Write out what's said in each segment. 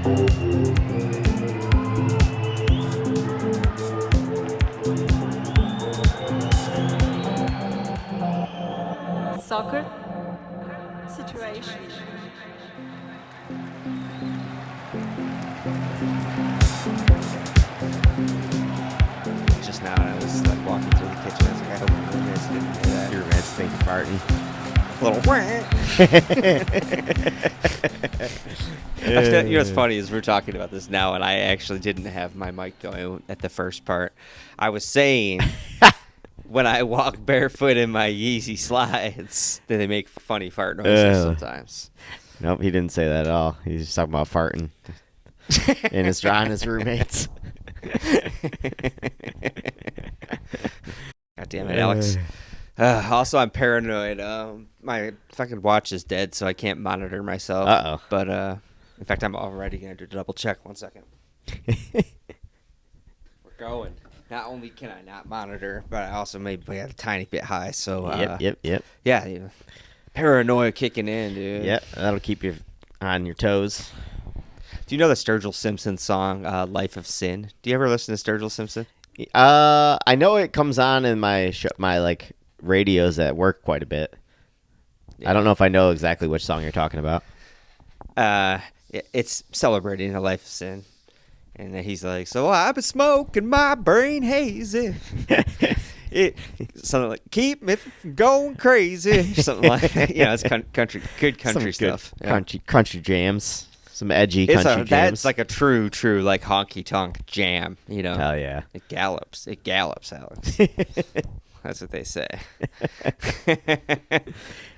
Soccer situation. Just now, I was like walking through the kitchen. I was like, I hope you guys didn't hear that. Your roommate's thinking farting. Little you know what's funny is we're talking about this now, and I actually didn't have my mic going at the first part. I was saying when I walk barefoot in my Yeezy slides, that they make funny fart noises sometimes. Nope, he didn't say that at all. He's just talking about farting and his drawing his roommates. God damn it, Alex. Also, I'm paranoid. My fucking watch is dead, so I can't monitor myself. Uh-oh. But, in fact, I'm already going to double check. 1 second. We're going. Not only can I not monitor, but I also may be a tiny bit high. So, Yep. Yeah, paranoia kicking in, dude. Yep, that'll keep you on your toes. Do you know the Sturgill Simpson song, Life of Sin? Do you ever listen to Sturgill Simpson? I know it comes on in my like radios at work quite a bit. Yeah. I don't know if I know exactly which song you're talking about. It's celebrating the life of sin. And then he's like, so I've been smoking my brain hazy. Something like, keep me from going crazy. Something like that. Yeah, it's good country stuff. Country jams. Some edgy country jams. That's like a true, like honky-tonk jam, you know. Hell yeah. It gallops, Alex. That's what they say.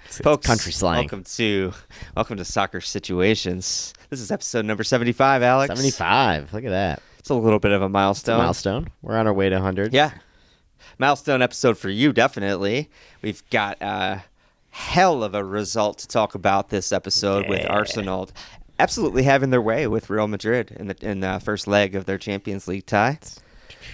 Folks, country slang. Welcome to Soccer Situations. This is episode number 75, Alex. 75. Look at that. It's a little bit of a milestone. We're on our way to 100. Yeah. Milestone episode for you, definitely. We've got a hell of a result to talk about this episode with Arsenal absolutely having their way with Real Madrid in the first leg of their Champions League tie.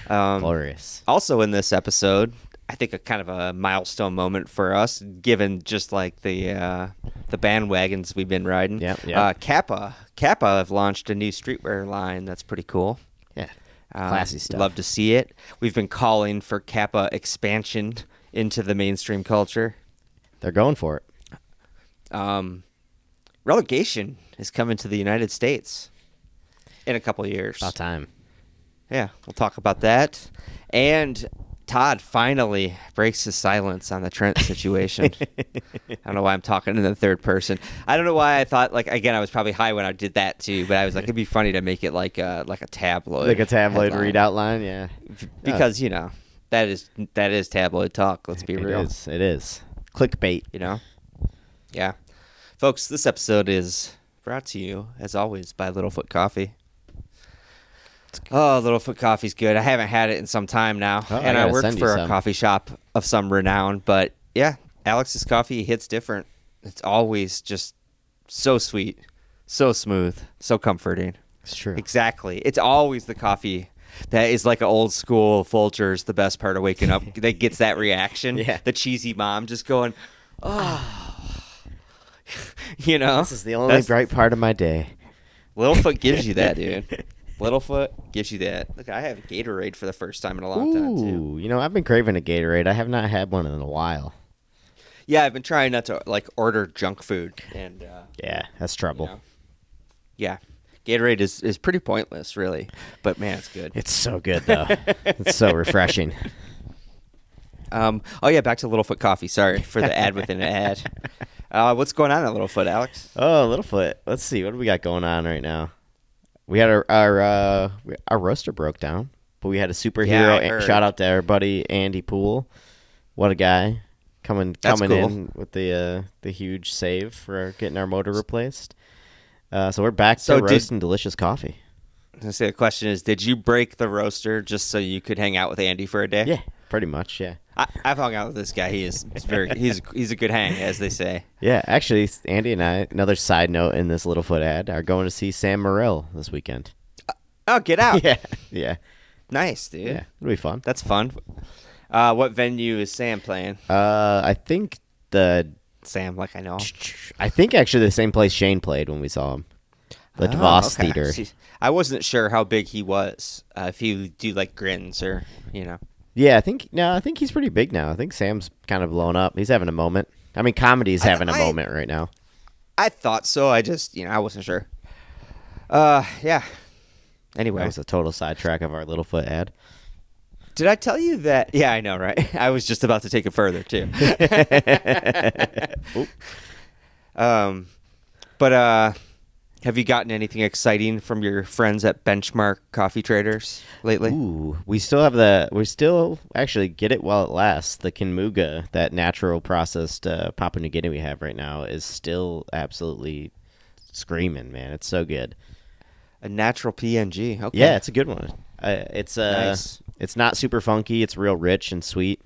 Glorious. Also in this episode, I think a kind of a milestone moment for us, given just like the bandwagons we've been riding. Yep. Kappa have launched a new streetwear line that's pretty cool. Yeah, classy stuff. Love to see it. We've been calling for Kappa expansion into the mainstream culture. They're going for it. Relegation is coming to the United States in a couple of years. About time. Yeah, we'll talk about that. And Todd finally breaks his silence on the Trent situation. I don't know why I'm talking in the third person. I don't know why I thought, like, again, I was probably high when I did that too, but I was like, it'd be funny to make it like a tabloid. Like a tabloid headline. readout line, yeah. Because, you know, that is tabloid talk, let's be real. It is. Clickbait. You know? Yeah. Folks, this episode is brought to you, as always, by Littlefoot Coffee. Oh, Littlefoot Coffee's good. I haven't had it in some time now. And I work for a coffee shop of some renown. But, yeah, Alex's coffee hits different. It's always just so sweet, so smooth, so comforting. It's true. Exactly. It's always the coffee that is like an old school Folgers, the best part of waking up, that gets that reaction. Yeah. The cheesy mom just going, oh. You know? This is the only bright part of my day. Littlefoot gives you that, dude. Littlefoot gives you that. Look, I have Gatorade for the first time in a long time, too. You know, I've been craving a Gatorade. I have not had one in a while. Yeah, I've been trying not to, like, order junk food. And yeah, that's trouble. You know, yeah. Gatorade is pretty pointless, really. But, man, it's good. It's so good, though. It's so refreshing. Oh, yeah, back to Littlefoot Coffee. Sorry for the ad within an ad. What's going on at Littlefoot, Alex? Oh, Littlefoot. Let's see. What do we got going on right now? We had our roaster broke down, but we had a superhero. Shout out to our buddy Andy Poole. What a guy. Coming cool. in with the huge save for getting our motor replaced. So we're back to roasting delicious coffee. I was gonna say, the question is, did you break the roaster just so you could hang out with Andy for a day? Yeah, pretty much, yeah. I've hung out with this guy. He's a good hang, as they say. Yeah, actually, Andy and I, another side note in this Littlefoot ad, are going to see Sam Morril this weekend. Oh, get out. Yeah. Nice, dude. Yeah, it'll be fun. That's fun. What venue is Sam playing? I think Sam, like I know. I think actually the same place Shane played when we saw him. The DeVos okay. Theater. See, I wasn't sure how big he was. If he do like grins or Yeah, I think he's pretty big now. I think Sam's kind of blown up. He's having a moment. I mean, comedy's having a moment right now. I thought so. I just I wasn't sure. Yeah. Anyway, That was a total sidetrack of our Littlefoot ad. Did I tell you that? Yeah, I know, right? I was just about to take it further too. But have you gotten anything exciting from your friends at Benchmark Coffee Traders lately? Ooh, we still actually get it while it lasts. The Kinmuga, that natural processed Papua New Guinea we have right now, is still absolutely screaming, man. It's so good. A natural PNG. Okay. Yeah, it's a good one. It's Nice. It's not super funky. It's real rich and sweet.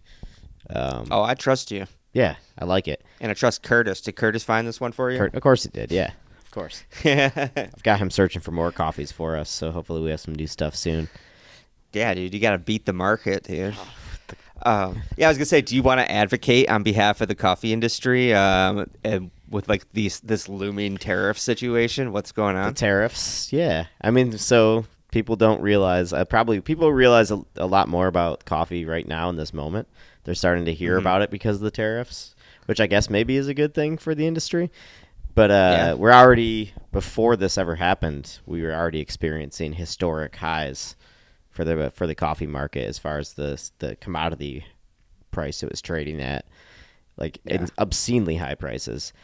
Oh, I trust you. Yeah, I like it. And I trust Curtis. Did Curtis find this one for you? Of course he did. Yeah, of course. I've got him searching for more coffees for us, so hopefully we have some new stuff soon. Yeah, dude, you got to beat the market, dude. Yeah, I was gonna say, do you want to advocate on behalf of the coffee industry and with like this looming tariff situation? What's going The on? tariffs, yeah. I mean, so people don't realize. People realize a lot more about coffee right now in this moment. They're starting to hear about it because of the tariffs, which I guess maybe is a good thing for the industry. But we're already, before this ever happened, we were already experiencing historic highs for the coffee market as far as the commodity price it was trading at, like obscenely high prices.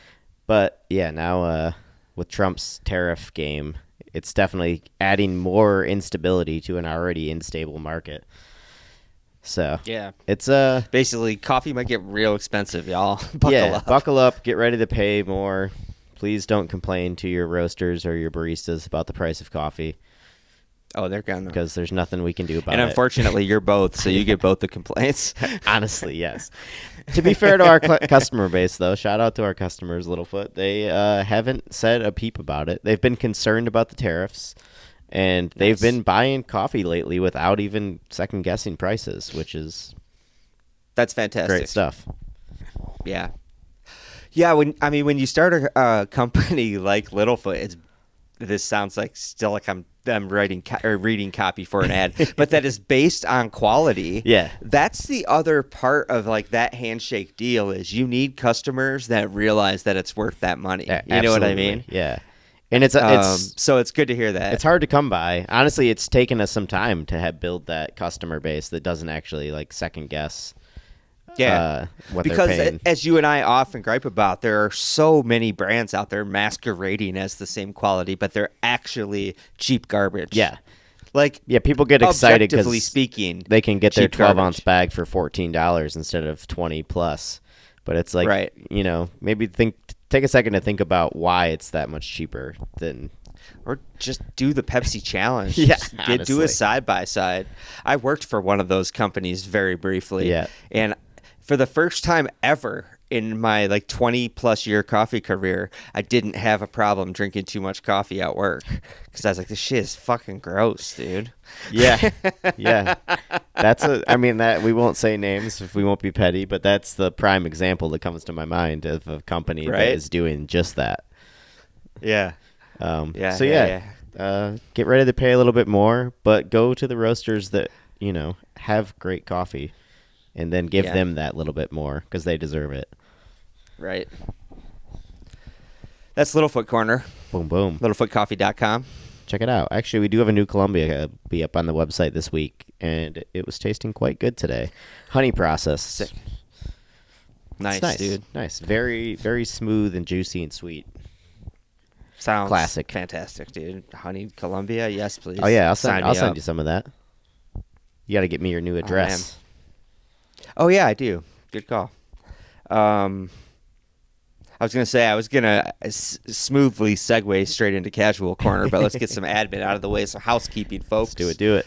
But yeah, now with Trump's tariff game, it's definitely adding more instability to an already unstable market. So Yeah, it's basically coffee might get real expensive, y'all. Buckle up. Buckle up, get ready to pay more. Please don't complain to your roasters or your baristas about the price of coffee. Oh, they're gone. Because there's nothing we can do about it. And unfortunately, you're both, so you get both the complaints. Honestly, yes. To be fair to our customer base, though, shout out to our customers, Littlefoot. They haven't said a peep about it. They've been concerned about the tariffs, and they've been buying coffee lately without even second-guessing prices, which is That's fantastic. great stuff. Yeah. Yeah, when you start a company like Littlefoot, this sounds like still like I'm writing or reading copy for an ad, but that is based on quality. Yeah. That's the other part of like that handshake deal is you need customers that realize that it's worth that money. You know what I mean? Yeah. And it's so it's good to hear that. It's hard to come by. Honestly, it's taken us some time to build that customer base that doesn't actually like second guess. Yeah, what because they're paying. as you and I often gripe about, there are so many brands out there masquerading as the same quality, but they're actually cheap garbage. Yeah. Like, People get excited objectively because speaking, they can get their cheap 12-ounce garbage. bag for $14 instead of 20 plus. But it's like, Right. Maybe take a second to think about why it's that much cheaper than. Or just do the Pepsi challenge. Yeah, Do honestly. a side by side. I worked for one of those companies very briefly. Yeah. And for the first time ever in my like 20 plus year coffee career, I didn't have a problem drinking too much coffee at work because I was like, this shit is fucking gross, dude. Yeah, yeah. That we won't say names if we won't be petty, but that's the prime example that comes to my mind of a company that Right? is doing just that. Yeah. Get ready to pay a little bit more, but go to the roasters that have great coffee, and then give them that little bit more because they deserve it. Right. That's Littlefoot Corner. Boom, boom. Littlefootcoffee.com. Check it out. Actually, we do have a new Columbia be up on the website this week, and it was tasting quite good today. Honey processed. Sick. Nice, It's dude. Nice. Very, very smooth and juicy and sweet. Sounds Classic. fantastic, dude. Honey Columbia, yes, please. Oh yeah, I'll Sign send me you up. some of that. You got to get me your new address. Oh yeah, I do. Good call. I was gonna say I was gonna smoothly segue straight into casual corner, but let's get some admin out of the way. Some housekeeping, folks. Let's do it.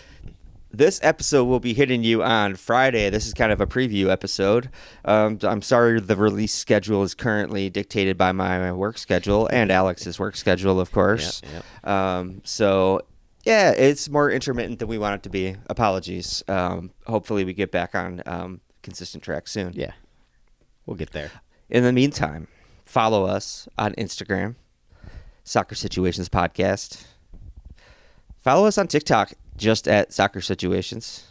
This episode will be hitting you on Friday. This is kind of a preview episode. I'm sorry the release schedule is currently dictated by my work schedule and Alex's work schedule, of course. So, yeah, it's more intermittent than we want it to be. Apologies. Hopefully we get back on consistent track soon. Yeah, we'll get there. In the meantime, follow us on Instagram. Soccer Situations Podcast. Follow us on TikTok, just at Soccer Situations.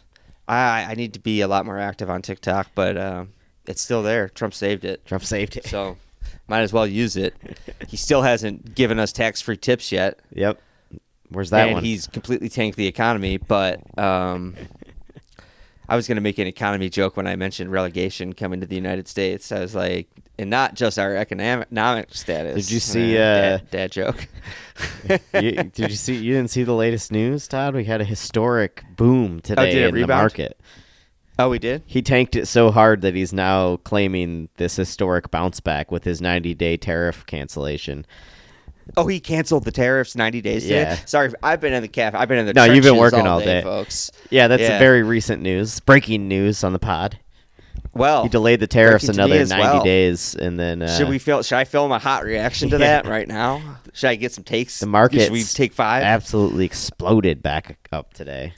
I need to be a lot more active on TikTok, but it's still there. Trump saved it. So might as well use it. He still hasn't given us tax-free tips yet. Yep. Where's that one? And he's completely tanked the economy, but I was going to make an economy joke when I mentioned relegation coming to the United States. I was like, and not just our economic status. Did you see dad joke? You didn't see the latest news, Todd? We had a historic boom today in the market. Oh, we did? He tanked it so hard that he's now claiming this historic bounce back with his 90-day tariff cancellation. Oh, he canceled the tariffs 90 days today? Yeah. Sorry, I've been in the cafe. I've been in the No, trenches you've been working all day, day, folks. Yeah, that's very recent news. Breaking news on the pod. Well, he delayed the tariffs another 90 days, and then should I film a hot reaction to that right now? Should I get some takes? The market should we take 5? Absolutely exploded back up today.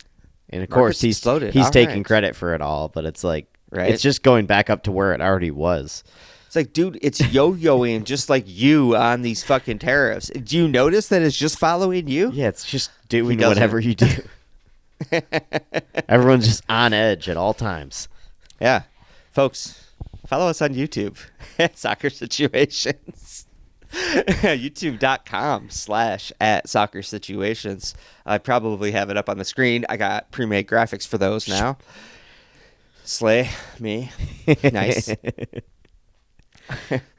And of course he's taking credit for it all, but it's like it's just going back up to where it already was. It's like, dude, it's yo-yoing just like you on these fucking tariffs. Do you notice that it's just following you? Yeah, it's just doing whatever you do. Everyone's just on edge at all times. Yeah. Folks, follow us on YouTube at Soccer Situations. YouTube.com/@Soccer Situations. I probably have it up on the screen. I got pre-made graphics for those now. Slay me. Nice.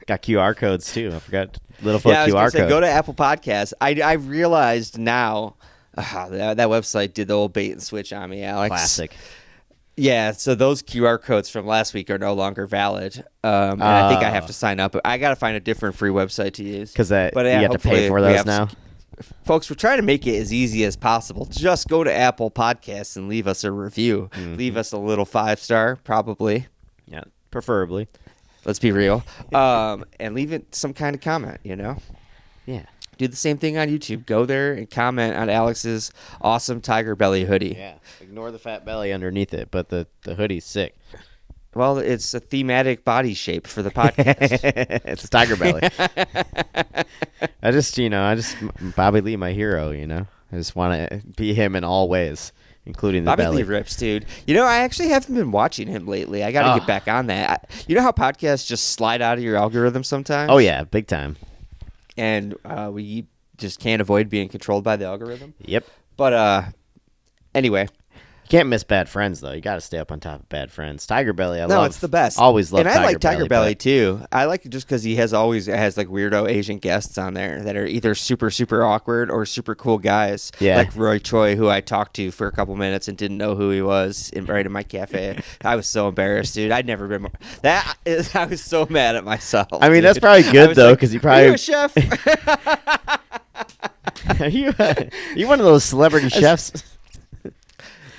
Got QR codes too. I forgot Littlefoot QR code. Go to Apple Podcasts. I realized now that website did the old bait and switch on me, Alex. Classic. Yeah, so those QR codes from last week are no longer valid, and I think I have to sign up. I got to find a different free website to use. Because you have to pay for those now? Folks, we're trying to make it as easy as possible. Just go to Apple Podcasts and leave us a review. Mm-hmm. Leave us a little 5-star, probably. Yeah, preferably. Let's be real. And leave it some kind of comment, Yeah. Do the same thing on YouTube. Go there and comment on Alex's awesome tiger belly hoodie. Yeah. Ignore the fat belly underneath it, but the hoodie's sick. Well, it's a thematic body shape for the podcast. It's a tiger belly. I just Bobby Lee, my hero, I just want to be him in all ways, including the belly. Bobby Lee rips, dude. I actually haven't been watching him lately. I got to get back on that. You know how podcasts just slide out of your algorithm sometimes? Oh, yeah, big time. And we just can't avoid being controlled by the algorithm. Yep. But anyway. You can't miss Bad Friends, though. You got to stay up on top of Bad Friends. Tiger Belly, it's the best. Always love Tiger Belly. And I like Tiger Belly, too. I like it just because he always has like weirdo Asian guests on there that are either super, super awkward or super cool guys. Yeah. Like Roy Choi, who I talked to for a couple minutes and didn't know who he was right in my cafe. I was so embarrassed, dude. I'd never been more... I was so mad at myself. I mean, dude. that's probably good, though, because you probably... Are you a chef? Are you one of those celebrity chefs?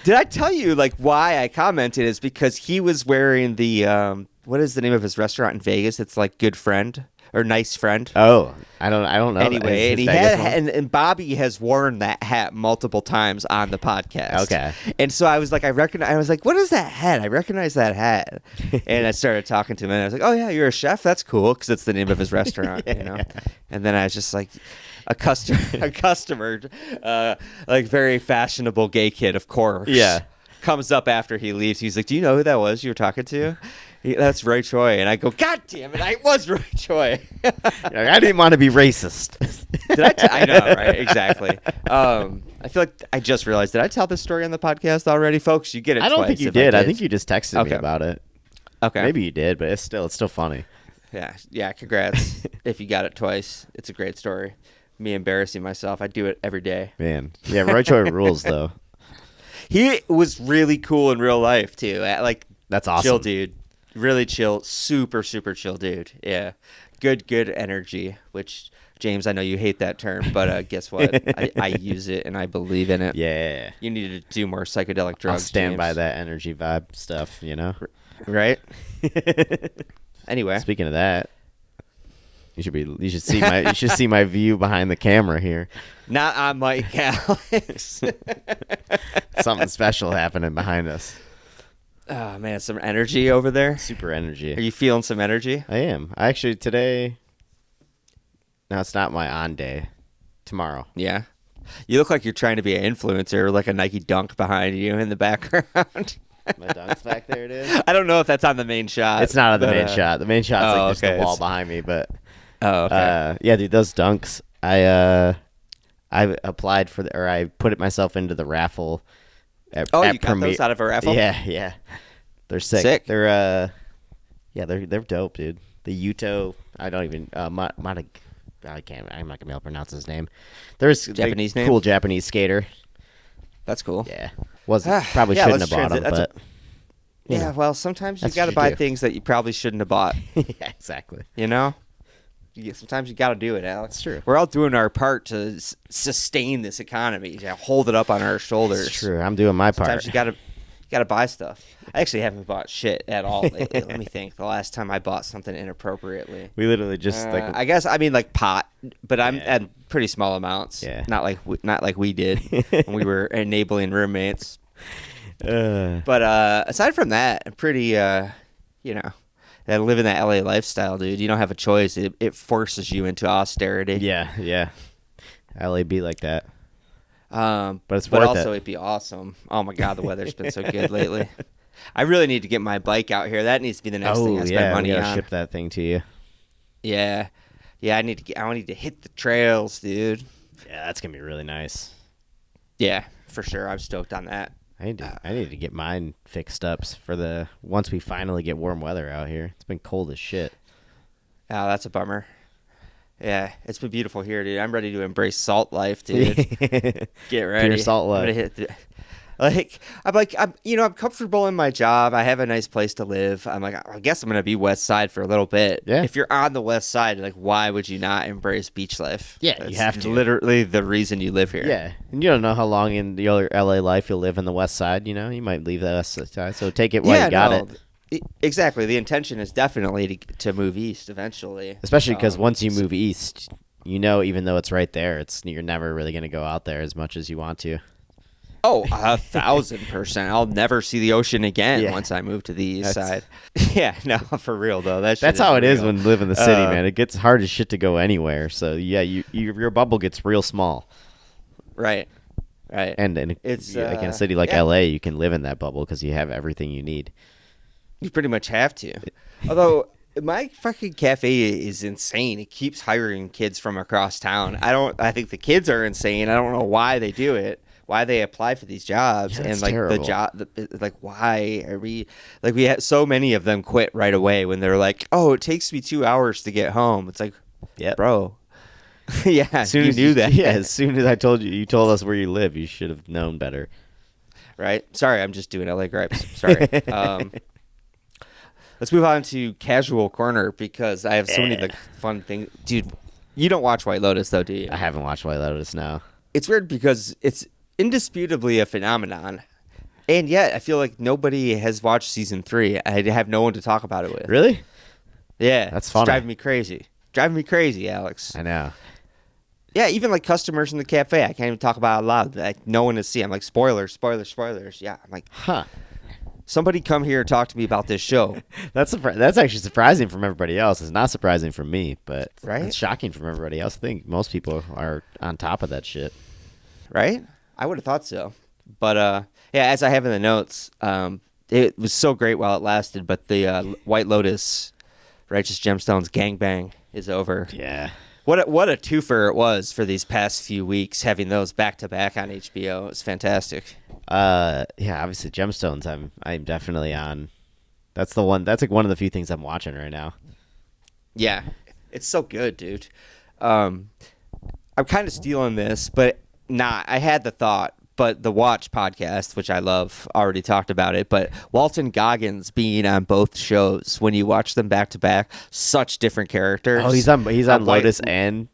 Did I tell you why I commented is because he was wearing the what is the name of his restaurant in Vegas? It's like Good Friend or Nice Friend. Oh, I don't know. Anyway, and he and Bobby has worn that hat multiple times on the podcast. Okay. And so I was like, what is that hat? I recognize that hat. And I started talking to him, and I was like, oh yeah, you're a chef? That's cool, because it's the name of his restaurant, And then I was just like. A customer, very fashionable gay kid, of course. Yeah. Comes up after he leaves. He's like, "Do you know who that was you were talking to?" That's Roy Choi. And I go, "God damn it, I was Roy Choi." I didn't want to be racist. I know, right? Exactly. I feel like I just realized. Did I tell this story on the podcast already, folks? You get it. I don't think you did. I think you just texted me about it. Okay. Maybe you did, but it's still funny. Yeah. Congrats if you got it twice. It's a great story. Me embarrassing myself. I do it every day. Man. Yeah, Roy Choi rules, though. He was really cool in real life, too. That's awesome. Chill dude. Really chill. Super, super chill dude. Yeah. Good energy, which, James, I know you hate that term, but guess what? I use it, and I believe in it. Yeah. You need to do more psychedelic drugs, I'll stand James. by that energy vibe stuff, Right? Anyway. Speaking of that. You should see my view behind the camera here. Not on Mike, Alex. Something special happening behind us. Oh man, some energy over there. Super energy. Are you feeling some energy? I am. Actually today. Now it's not my on day. tomorrow. Yeah. You look like you're trying to be an influencer, like a Nike Dunk behind you in the background. My dunk's back there, dude. I don't know if that's on the main shot. It's not on the main shot. The main shot's like just the wall behind me. But yeah, dude, those dunks. I applied for I put it myself into the raffle. You got those out of a raffle? Yeah. They're sick. They're dope, dude. The Yuto. I don't even. I'm not gonna be able to pronounce his name. There's Japanese name. Cool Japanese skater. That's cool. Yeah. Probably shouldn't have bought them, but yeah. Well, sometimes you got to buy things that you probably shouldn't have bought. Yeah, exactly. You know. Sometimes you got to do it, Alex. It's true. We're all doing our part to sustain this economy, to hold it up on our shoulders. It's true. I'm doing my part. Sometimes you got to buy stuff. I actually haven't bought shit at all lately. Let me think. The last time I bought something inappropriately. We literally just I guess like pot, but I'm at pretty small amounts. Yeah. Not like we did when we were enabling roommates. But aside from that, I'm pretty living that LA lifestyle, dude. You don't have a choice. It forces you into austerity. Yeah. LA be like that. But it's but worth also it. It'd be awesome. Oh my god, the weather's been so good lately. I really need to get my bike out here. That needs to be the next thing I spend money we on. gotta ship that thing to you. Yeah. I need to hit the trails, dude. Yeah, that's gonna be really nice. Yeah, for sure. I'm stoked on that. I need to get mine fixed up for once we finally get warm weather out here. It's been cold as shit. Oh, that's a bummer. Yeah, it's been beautiful here, dude. I'm ready to embrace salt life, dude. Get ready. Pure salt life. I'm comfortable in my job. I have a nice place to live. I'm like, I guess I'm gonna be West Side for a little bit. Yeah. If you're on the West Side, like, why would you not embrace beach life? Yeah, That's you have to. Literally the reason you live here. Yeah, and you don't know how long in your LA life you'll live in the West Side. You know, you might leave the West Side, so take it while you got it. Exactly. The intention is definitely to move east eventually. Especially because once you move east, even though it's right there, you're never really going to go out there as much as you want to. Oh, 1,000%. I'll never see the ocean again once I move to the east side. Yeah, no, for real though. That's how it is when you live in the city, man. It gets hard as shit to go anywhere. So yeah, your bubble gets real small. Right. And it's like in a city like LA, you can live in that bubble because you have everything you need. You pretty much have to. Although my fucking cafe is insane. It keeps hiring kids from across town. I think the kids are insane. I don't know why they do it. Why they apply for these jobs. Yeah, and like terrible. the job, like why are we like we had so many of them quit right away when they're like, oh, it takes me 2 hours to get home. It's like, yeah, bro. Yeah, you knew that. Yeah, as soon as I told you told us where you live, you should have known better. Right? Sorry, I'm just doing LA gripes. Sorry. Let's move on to Casual Corner because I have so many like fun things. Dude, you don't watch White Lotus though, do you? I haven't watched White Lotus now. It's weird because it's indisputably a phenomenon. And yet I feel like nobody has watched season 3. I have no one to talk about it with. Really? Yeah. That's funny. It's driving me crazy. Driving me crazy, Alex. I know. Yeah, even like customers in the cafe, I can't even talk about it loud. Like no one to see. I'm like, spoilers. Yeah. I'm like, huh. Somebody come here and talk to me about this show. That's actually surprising from everybody else. It's not surprising from me, but right? It's shocking from everybody else. I think most people are on top of that shit. Right? I would have thought so. But, yeah, as I have in the notes, it was so great while it lasted, but the White Lotus Righteous Gemstones gangbang is over. Yeah. What a twofer it was for these past few weeks, having those back-to-back on HBO. It was fantastic. Yeah, obviously Gemstones I'm definitely on. That's the one. That's like one of the few things I'm watching right now. Yeah. It's so good, dude. I'm kind of stealing this, but not. I had the thought, but the Watch podcast, which I love, already talked about it. But Walton Goggins being on both shows, when you watch them back to back, such different characters. Oh, he's on Lotus and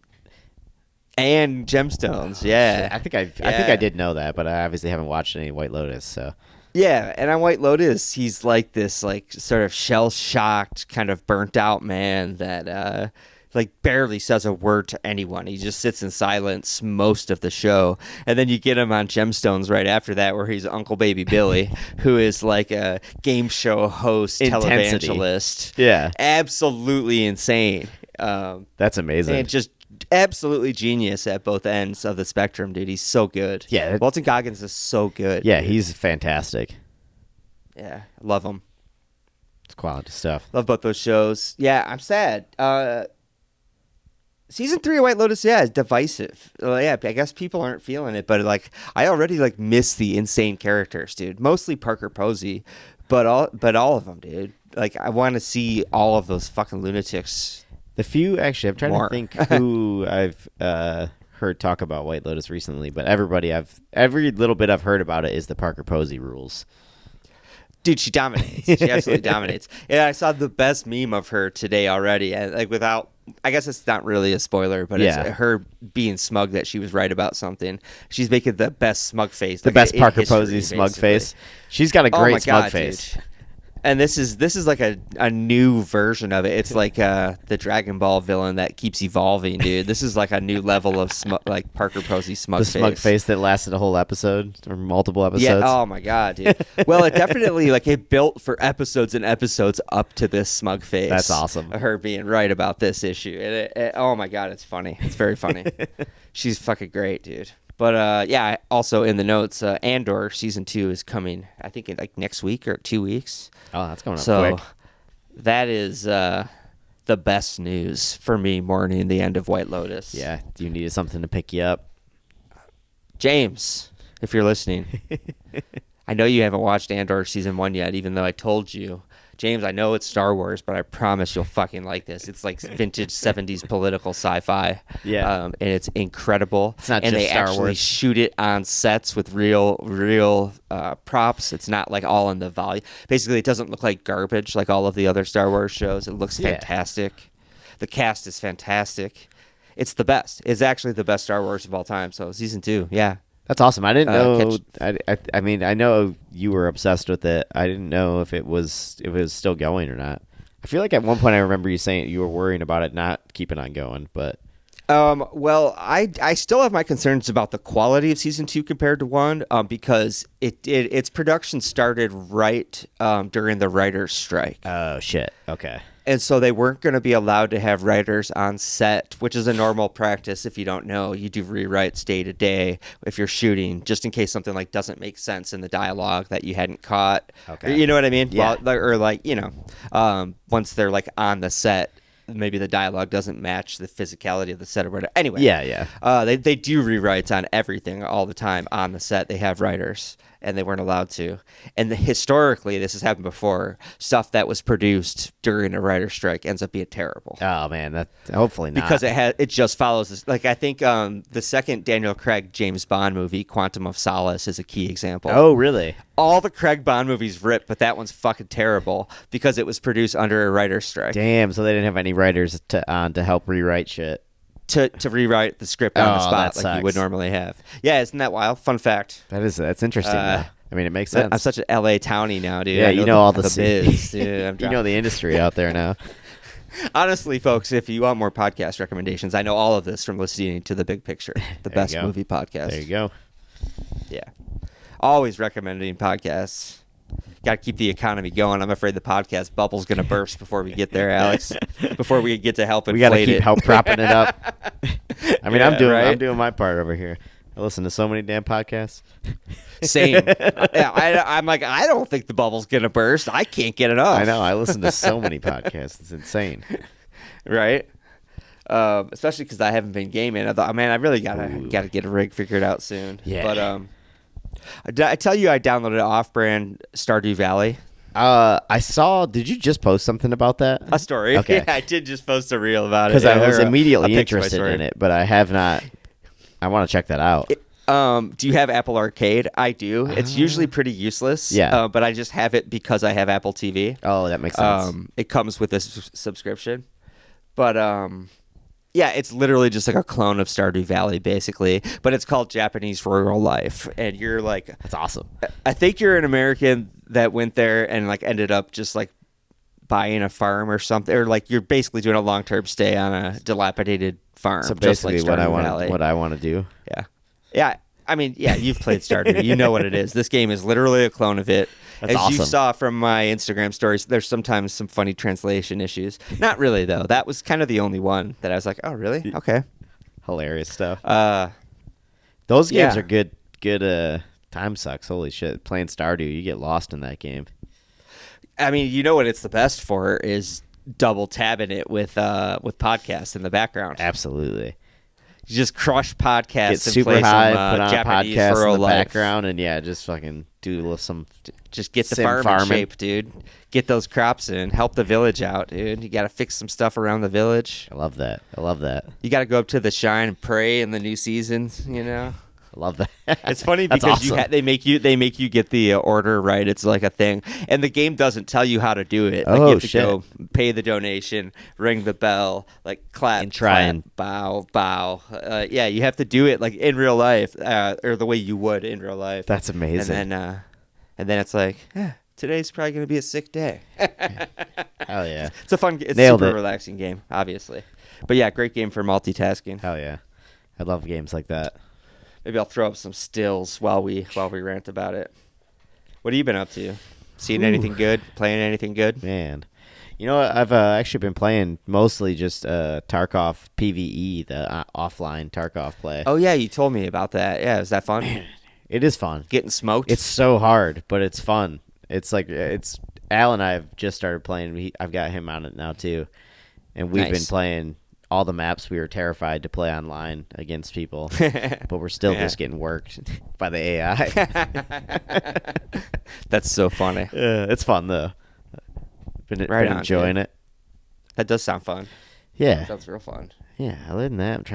Gemstones. Yeah, I think I did know that, but I obviously haven't watched any White Lotus. So yeah, and on White Lotus, he's like this, like sort of shell shocked, kind of burnt out man that like barely says a word to anyone. He just sits in silence most of the show. And then you get him on Gemstones right after that, where he's Uncle Baby Billy, who is like a game show host, televangelist. Yeah. Absolutely insane. That's amazing. And just absolutely genius at both ends of the spectrum, dude. He's so good. Yeah. Walton Goggins is so good. Yeah, dude. he's fantastic. Yeah, love him. It's quality stuff. Love both those shows. Yeah, I'm sad. Season 3 of White Lotus, yeah, is divisive. Yeah, I guess people aren't feeling it, but like I already like miss the insane characters, dude. Mostly Parker Posey, but all of them, dude. Like I want to see all of those fucking lunatics. The few, actually, I'm trying More. to think who I've heard talk about White Lotus recently, but every little bit I've heard about it is the Parker Posey rules. Dude, she dominates. She absolutely dominates. Yeah, I saw the best meme of her today already, and like without, I guess it's not really a spoiler, but it's her being smug that she was right about something. She's making the best smug face, The like, best in Parker history, Posey smug basically. face. She's got a Oh my great smug God, face. dude. And this is like a new version of it. It's like the Dragon Ball villain that keeps evolving, dude. This is like a new level of like Parker Posey smug The face. smug face that lasted a whole episode or multiple episodes. Yeah. Oh my God, dude. Well, it definitely like it built for episodes and episodes up to this smug face. That's awesome. Her being right about this issue. And oh my God, it's funny. It's very funny. She's fucking great, dude. But yeah, also in the notes, Andor season 2 is coming. I think in like next week or 2 weeks. Oh, that's going up So quick. that is the best news for me mourning the end of White Lotus. Yeah, you needed something to pick you up. James, if you're listening, I know you haven't watched Andor season 1 yet, even though I told you. James, I know it's Star Wars, but I promise you'll fucking like this. It's like vintage 70s political sci-fi. Yeah. And it's incredible. It's not and just they Star actually Wars. shoot it on sets with real props. It's not like all in the volume. Basically, it doesn't look like garbage like all of the other Star Wars shows. It looks Yeah. fantastic. The cast is fantastic. It's the best. It's actually the best Star Wars of all time. So season 2, yeah. That's awesome. I didn't know. catch- I mean, I know you were obsessed with it. I didn't know if it was still going or not. I feel like at one point I remember you saying you were worrying about it not keeping on going, but Well, I still have my concerns about the quality of season 2 compared to 1, because its production started right during the writer's strike. oh shit. Okay. And so they weren't going to be allowed to have writers on set, which is a normal practice. If you don't know, you do rewrites day to day if you're shooting, just in case something like doesn't make sense in the dialogue that you hadn't caught. Okay. Or, you know what I mean? Yeah. Or like, once they're like on the set, maybe the dialogue doesn't match the physicality of the set or whatever. Anyway. Yeah. They do rewrites on everything all the time on the set. They have writers, and they weren't allowed to. And historically, this has happened before. Stuff that was produced during a writer's strike ends up being terrible. Oh man, that hopefully not. Because it just follows this. Like I think the second Daniel Craig James Bond movie, Quantum of Solace, is a key example. Oh really? All the Craig Bond movies rip, but that one's fucking terrible because it was produced under a writer's strike. Damn. So they didn't have any writers to help rewrite shit. To rewrite the script on the spot that like you would sucks. normally have. Yeah, isn't that wild? Fun fact. That's interesting. Though. I mean, it makes sense. I'm such an LA townie now, dude. Yeah, I you know all the biz, dude. you know the industry out there now. Honestly, folks, if you want more podcast recommendations, I know all of this from listening to The Big Picture, the There you best go. movie podcast. There you go. Yeah. Always recommending podcasts. Got to keep the economy going. I'm afraid the podcast bubble's going to burst before we get there, Alex. Before we get to help We got to inflate keep it. help propping it up. I mean, Yeah, I'm right? doing my part over here. I listen to so many damn podcasts. Same. Yeah, I'm like, I don't think the bubble's going to burst. I can't get enough. I know. I listen to so many podcasts. It's insane. Right? Especially because I haven't been gaming. I thought, man, I really gotta get a rig figured out soon. Yeah. But did I tell you I downloaded off-brand Stardew Valley? I saw. Did you just post something about that? A story. Okay. Yeah, I did just post a reel about it. Because I was or a immediately picture of my interested story. in it, but I have not. I want to check that out. Do you have Apple Arcade? I do. It's usually pretty useless. Yeah. But I just have it because I have Apple TV. Oh, that makes sense. It comes with this subscription. But yeah, it's literally just like a clone of Stardew Valley, basically. But it's called Japanese Rural Life, and you're like, That's awesome. I think you're an American that went there and like ended up just like buying a farm or something, or like you're basically doing a long-term stay on a dilapidated farm. So just like basically, Stardew what Valley. I want to do. Yeah. Yeah. I mean, yeah, you've played Stardew. You know what it is. This game is literally a clone of it. That's As you awesome. saw from my Instagram stories, there's sometimes some funny translation issues. Not really, though. That was kind of the only one that I was like, oh, really? Okay. Hilarious stuff. Uh, Those games yeah. are good. Good time sucks. Holy shit! Playing Stardew, you get lost in that game. I mean, you know what it's the best for is double tabbing it with podcasts in the background. Absolutely. You just crush podcasts Get and super play high, some put on a Japanese podcast for in real the life. background, and just fucking do some. Just get the sim farm in shape, dude. Get those crops in. Help the village out, dude. You got to fix some stuff around the village. I love that. I love that. You got to go up to the shrine and pray in the new season, you know? I love that. It's funny That's because awesome. they make you get the order right. It's like a thing, and the game doesn't tell you how to do it. Like Oh, you have to shit. go pay the donation, ring the bell, like clap, And try clap, and- bow. Yeah, you have to do it like in real life, or the way you would in real life. That's amazing. And then it's like, today's probably gonna be a sick day. Hell yeah. It's a fun. It's Nailed super it. relaxing game, obviously. But yeah, great game for multitasking. Hell yeah. I love games like that. Maybe I'll throw up some stills while we rant about it. What have you been up to? Seeing anything good? Playing anything good? Man. You know what? I've actually been playing mostly just Tarkov PvE, the offline Tarkov play. Oh yeah, you told me about that. Yeah, is that fun? It is fun. Getting smoked? It's so hard, but it's fun. It's like Al and I have just started playing. I've got him on it now too, and we've been Nice. playing all the maps we were terrified to play online against people, but we're still Yeah. just getting worked by the AI. That's so funny. It's fun though. Been Right on, enjoying dude. it. That does sound fun. Yeah, Sounds real fun. yeah. Other than that,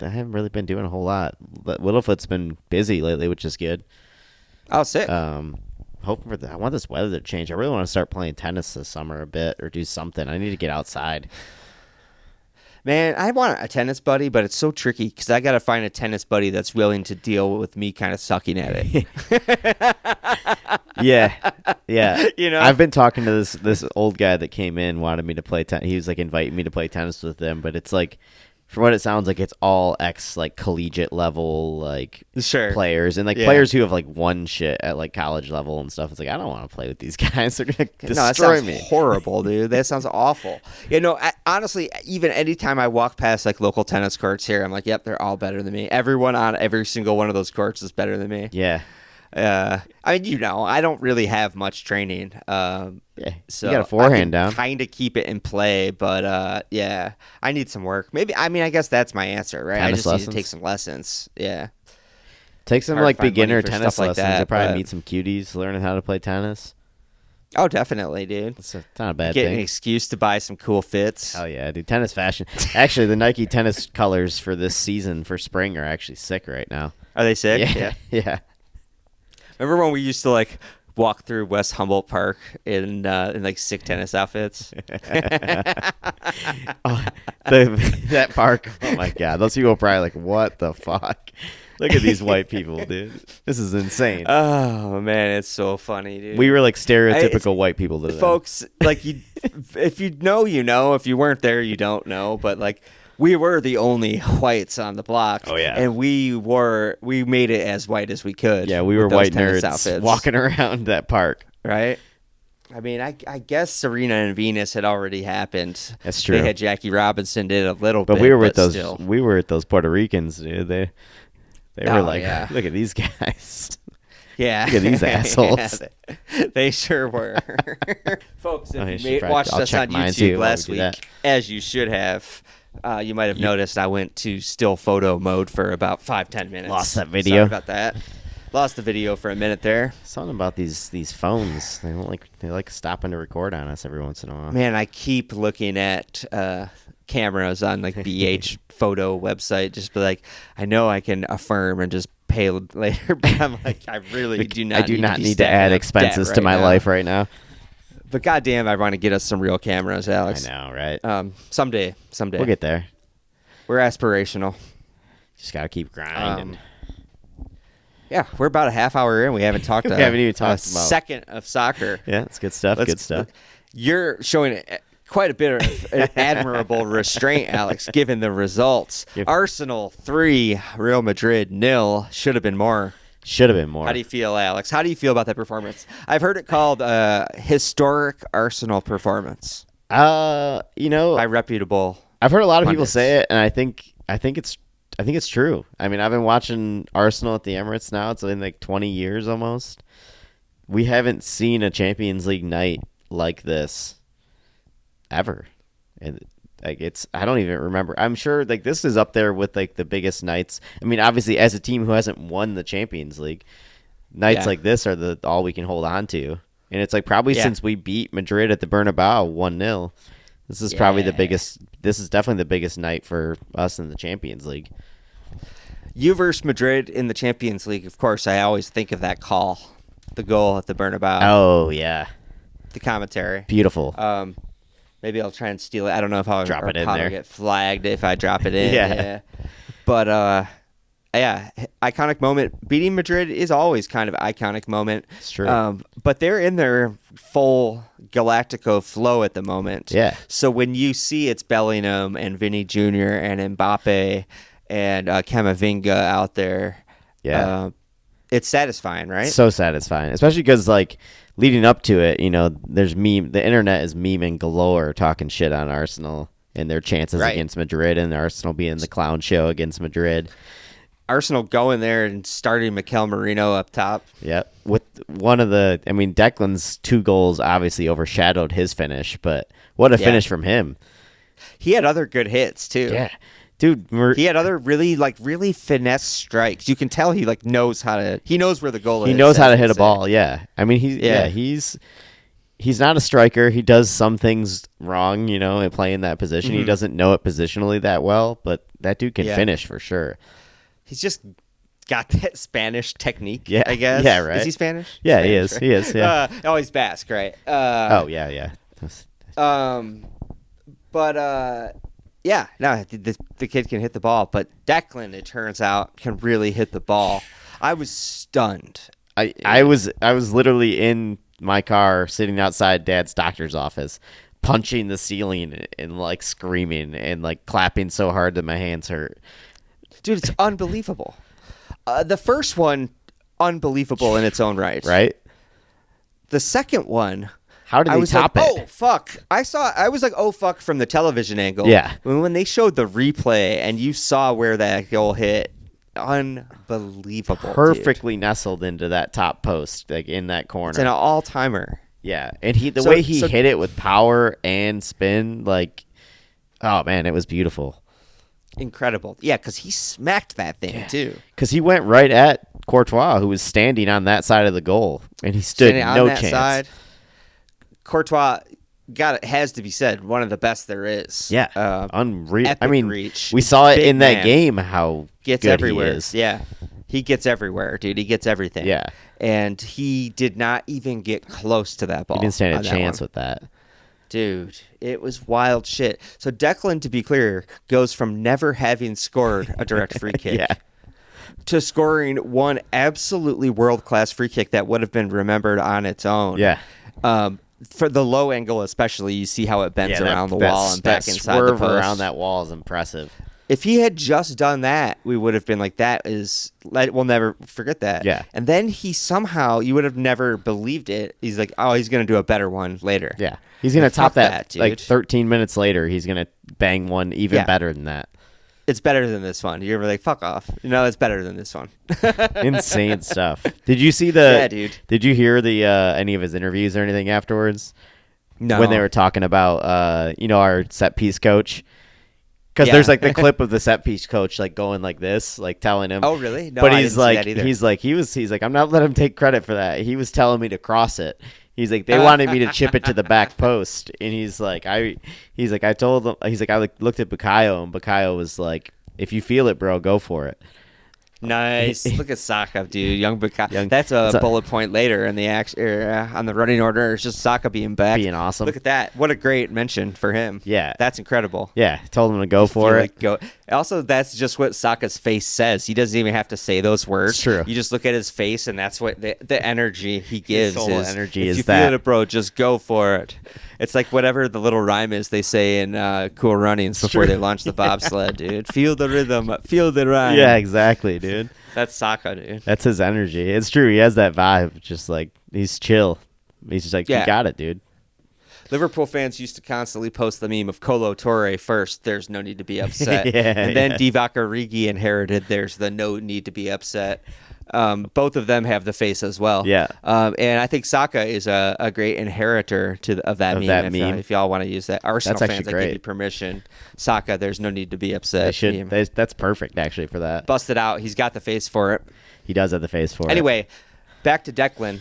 I haven't really been doing a whole lot. But Littlefoot's been busy lately, which is good. Oh, sick. Hoping for I want this weather to change. I really want to start playing tennis this summer a bit or do something. I need to get outside. Man, I want a tennis buddy, but it's so tricky because I got to find a tennis buddy that's willing to deal with me kind of sucking at it. Yeah, yeah. You know? I've been talking to this old guy that came in, wanted me to play tennis. He was like inviting me to play tennis with him, but it's like, from what it sounds like, it's all like collegiate level like Sure. players and like Yeah. players who have like won shit at like college level and stuff. It's like I don't want to play with these guys. They're gonna No, that destroy sounds me. horrible, dude. That sounds awful. You know, honestly, even anytime I walk past like local tennis courts here, I'm like, yep, they're all better than me. Everyone on every single one of those courts is better than me. Yeah, I mean, you know, I don't really have much training. yeah. So you got a forehand down. Kind of keep it in play, but yeah, I need some work. Maybe I guess that's my answer, right? I Tennis just need lessons? to take some lessons. Yeah. Take some hard to like find money beginner for tennis stuff like lessons. that, You'll probably but- meet some cuties learning how to play tennis. Oh, definitely, dude. It's not a bad Get thing. an excuse to buy some cool fits. Oh yeah, dude. Tennis fashion. Actually, the Nike tennis colors for this season for spring are actually sick right now. Are they sick? Yeah, yeah. Remember when we used to like walk through West Humboldt Park in like sick tennis outfits? Oh, that park. Oh my god, those people are probably like, "What the fuck? Look at these white people, dude. This is insane." Oh man, it's so funny, dude. We were like it's- stereotypical white people to them. Folks, like if you know, you know. If you weren't there, you don't know. But like, we were the only whites on the block. Oh, yeah. and we made it as white as we could. Yeah, we were with those white tennis nerds outfits, walking around that park. right? I mean, I guess Serena and Venus had already happened. That's true. They had Jackie Robinson did a little But bit, we were with those. Still. We were with those Puerto Ricans, dude. They were Oh, like, yeah. "Look at these guys." Yeah. Look at these assholes. Yeah, they sure were. Folks, Oh, you if should you probably- watched I'll us check on mine YouTube too while we last do week, that. as you should have, you might have noticed I went to still photo mode for about 5-10 minutes. Lost that Sorry video. about that. Lost the video for a minute there. Something about these phones. They don't they like stopping to record on us every once in a while. Man, I keep looking at cameras on like BH photo website. Just be like, I know I can affirm and just pay later, but I'm like, I really do not. I do not be need to stacking add up expenses debt to right my now. life right now. But goddamn, I want to get us some real cameras, Alex. I know, right? Someday. We'll get there. We're aspirational. Just gotta keep grinding. Yeah, we're about a half hour in. We haven't talked. We haven't even talked a about- second of soccer. Yeah, it's good stuff. Good stuff. You're showing quite a bit of admirable restraint, Alex, given the results. Yep. Arsenal 3, Real Madrid 0. Should have been more. Should have been more. How do you feel, Alex? How do you feel about that performance? I've heard it called historic Arsenal performance You know, by reputable. I've heard a lot of people pundits. say it, and I think it's think it's true. I mean, I've been watching Arsenal at the Emirates now. It's been like 20 years almost. We haven't seen a Champions League night like this ever. And like I don't even remember. I'm sure like this is up there with like the biggest nights. I mean, obviously as a team who hasn't won the Champions League, nights like this are all we can hold on to. And it's like probably since we beat Madrid at the Bernabeu 1-0, this is probably the biggest. This is definitely the biggest night for us in the Champions League. You versus Madrid in the Champions League, of course, I always think of that call, the goal at the Bernabeu. Oh, yeah. The commentary. Beautiful. Maybe I'll try and steal it. I don't know if I'll drop it in there. Get flagged if I drop it in. Yeah. But iconic moment. Beating Madrid is always kind of an iconic moment. It's true. But they're in their full Galactico flow at the moment. Yeah. So when you see it's Bellingham and Vinny Jr. and Mbappe and Camavinga out there, it's satisfying, right? So satisfying, especially because like leading up to it, there's the internet is memeing galore, talking shit on Arsenal and their chances against Madrid, and Arsenal being the clown show against Madrid. Arsenal going there and starting Mikel Merino up top. Yep. With Declan's 2 goals obviously overshadowed his finish, but what a finish from him. He had other good hits too. Yeah. Dude, he had other really finesse strikes. You can tell he knows he knows where the goal is. He knows how to hit a ball. Yeah. I mean, he's not a striker. He does some things wrong, in playing that position. He doesn't know it positionally that well, but that dude can finish for sure. He's just got that Spanish technique, I guess. Yeah, right. Is he Spanish? Yeah, Spanish, he is. Right? He is, yeah. He's Basque, right? Yeah. The kid can hit the ball, but Declan, it turns out, can really hit the ball. I was stunned. I was literally in my car sitting outside Dad's doctor's office, punching the ceiling and screaming and clapping so hard that my hands hurt. Dude, it's unbelievable. The first one, unbelievable in its own right. Right? The second one, how did they top it? Oh, fuck. I was like, oh, fuck, from the television angle. Yeah. When they showed the replay and you saw where that goal hit, unbelievable. Perfectly nestled into that top post, in that corner. It's an all-timer. Yeah. And the way he hit it with power and spin, oh, man, it was beautiful. Incredible. Yeah, because he smacked that thing, too. Because he went right at Courtois, who was standing on that side of the goal, and he stood no chance. Side. Courtois has to be said, one of the best there is. Yeah, unreal. Epic reach. We saw it in that game how gets good everywhere. He is. Yeah, he gets everywhere, dude. He gets everything. Yeah, and he did not even get close to that ball. He didn't stand a chance with that. Dude, it was wild shit. So Declan, to be clear, goes from never having scored a direct free kick to scoring one absolutely world-class free kick that would have been remembered on its own. Yeah. For the low angle especially, you see how it bends around the wall and back inside the post. Around that wall is impressive. If he had just done that, we would have been like, we'll never forget that. Yeah. And then you would have never believed it. He's like, oh, he's going to do a better one later. Yeah. He's going to top that dude. 13 minutes later. He's going to bang one even better than that. It's better than this one. You're like, fuck off. No, it's better than this one. Insane stuff. Did you see dude. Did you hear any of his interviews or anything afterwards? No. When they were talking about, our set piece coach. Because there's the clip of the set piece coach going like this, telling him. Oh really? No, but I didn't see that either. he's like, I'm not letting him take credit for that. He was telling me to cross it. He's like, they wanted me to chip it to the back post, and I told them. He's like, I looked at Bukayo, and Bukayo was like, if you feel it, bro, go for it. Nice. Look at Saka, dude. Young Bukayo. That's a bullet point later in the on the running order. It's just Saka being back. Being awesome. Look at that. What a great mention for him. Yeah. That's incredible. Yeah. Told him to go for it. Also, that's just what Saka's face says. He doesn't even have to say those words. It's true. You just look at his face, and that's what the energy he gives. His soul energy if is you that. feel it, bro, just go for it. It's like whatever the little rhyme is they say in Cool Runnings before they launch the bobsled, dude. Feel the rhythm. Feel the rhyme. Yeah, exactly, dude. That's Saka, dude. That's his energy. It's true. He has that vibe. Just he's chill. He's just you got it, dude. Liverpool fans used to constantly post the meme of Colo Torre first. There's no need to be upset. And then Divock Origi inherited. There's the no need to be upset. Both of them have the face as well. Yeah. And I think Saka is a great inheritor of that meme. If y'all want to use that, Arsenal fans, I give you permission. Saka, there's no need to be upset. That's perfect actually for that. Bust it out. He's got the face for it. He does have the face for it. Anyway, back to Declan.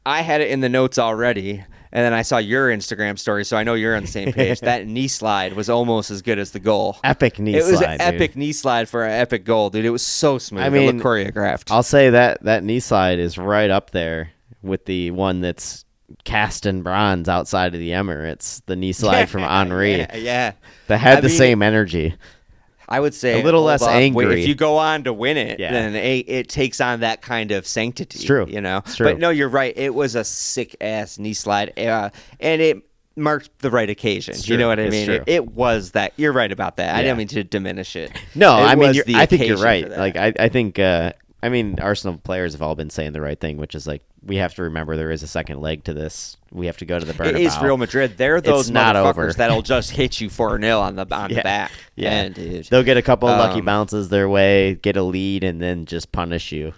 I had it in the notes already, and then I saw your Instagram story, so I know you're on the same page. That knee slide was almost as good as the goal. Epic knee slide. It was an epic knee slide for an epic goal, dude. It was so smooth. It looked choreographed. I'll say that knee slide is right up there with the one that's cast in bronze outside of the Emirates, the knee slide from Henry. Yeah. That had the same energy. I would say a little less angry. If you go on to win it, then it takes on that kind of sanctity. It's true. It's true. But no, you're right. It was a sick ass knee slide, and it marked the right occasion. You know what I mean? It was that. You're right about that. I didn't mean to diminish it. No, I think you're right. Like I think. Arsenal players have all been saying the right thing, which is like we have to remember there is a second leg to this. We have to go to the Bernabeu. It is Real Madrid. They're those motherfuckers that'll just hit you 4-0 on the back. Yeah, and, dude. They'll get a couple of lucky bounces their way, get a lead, and then just punish you.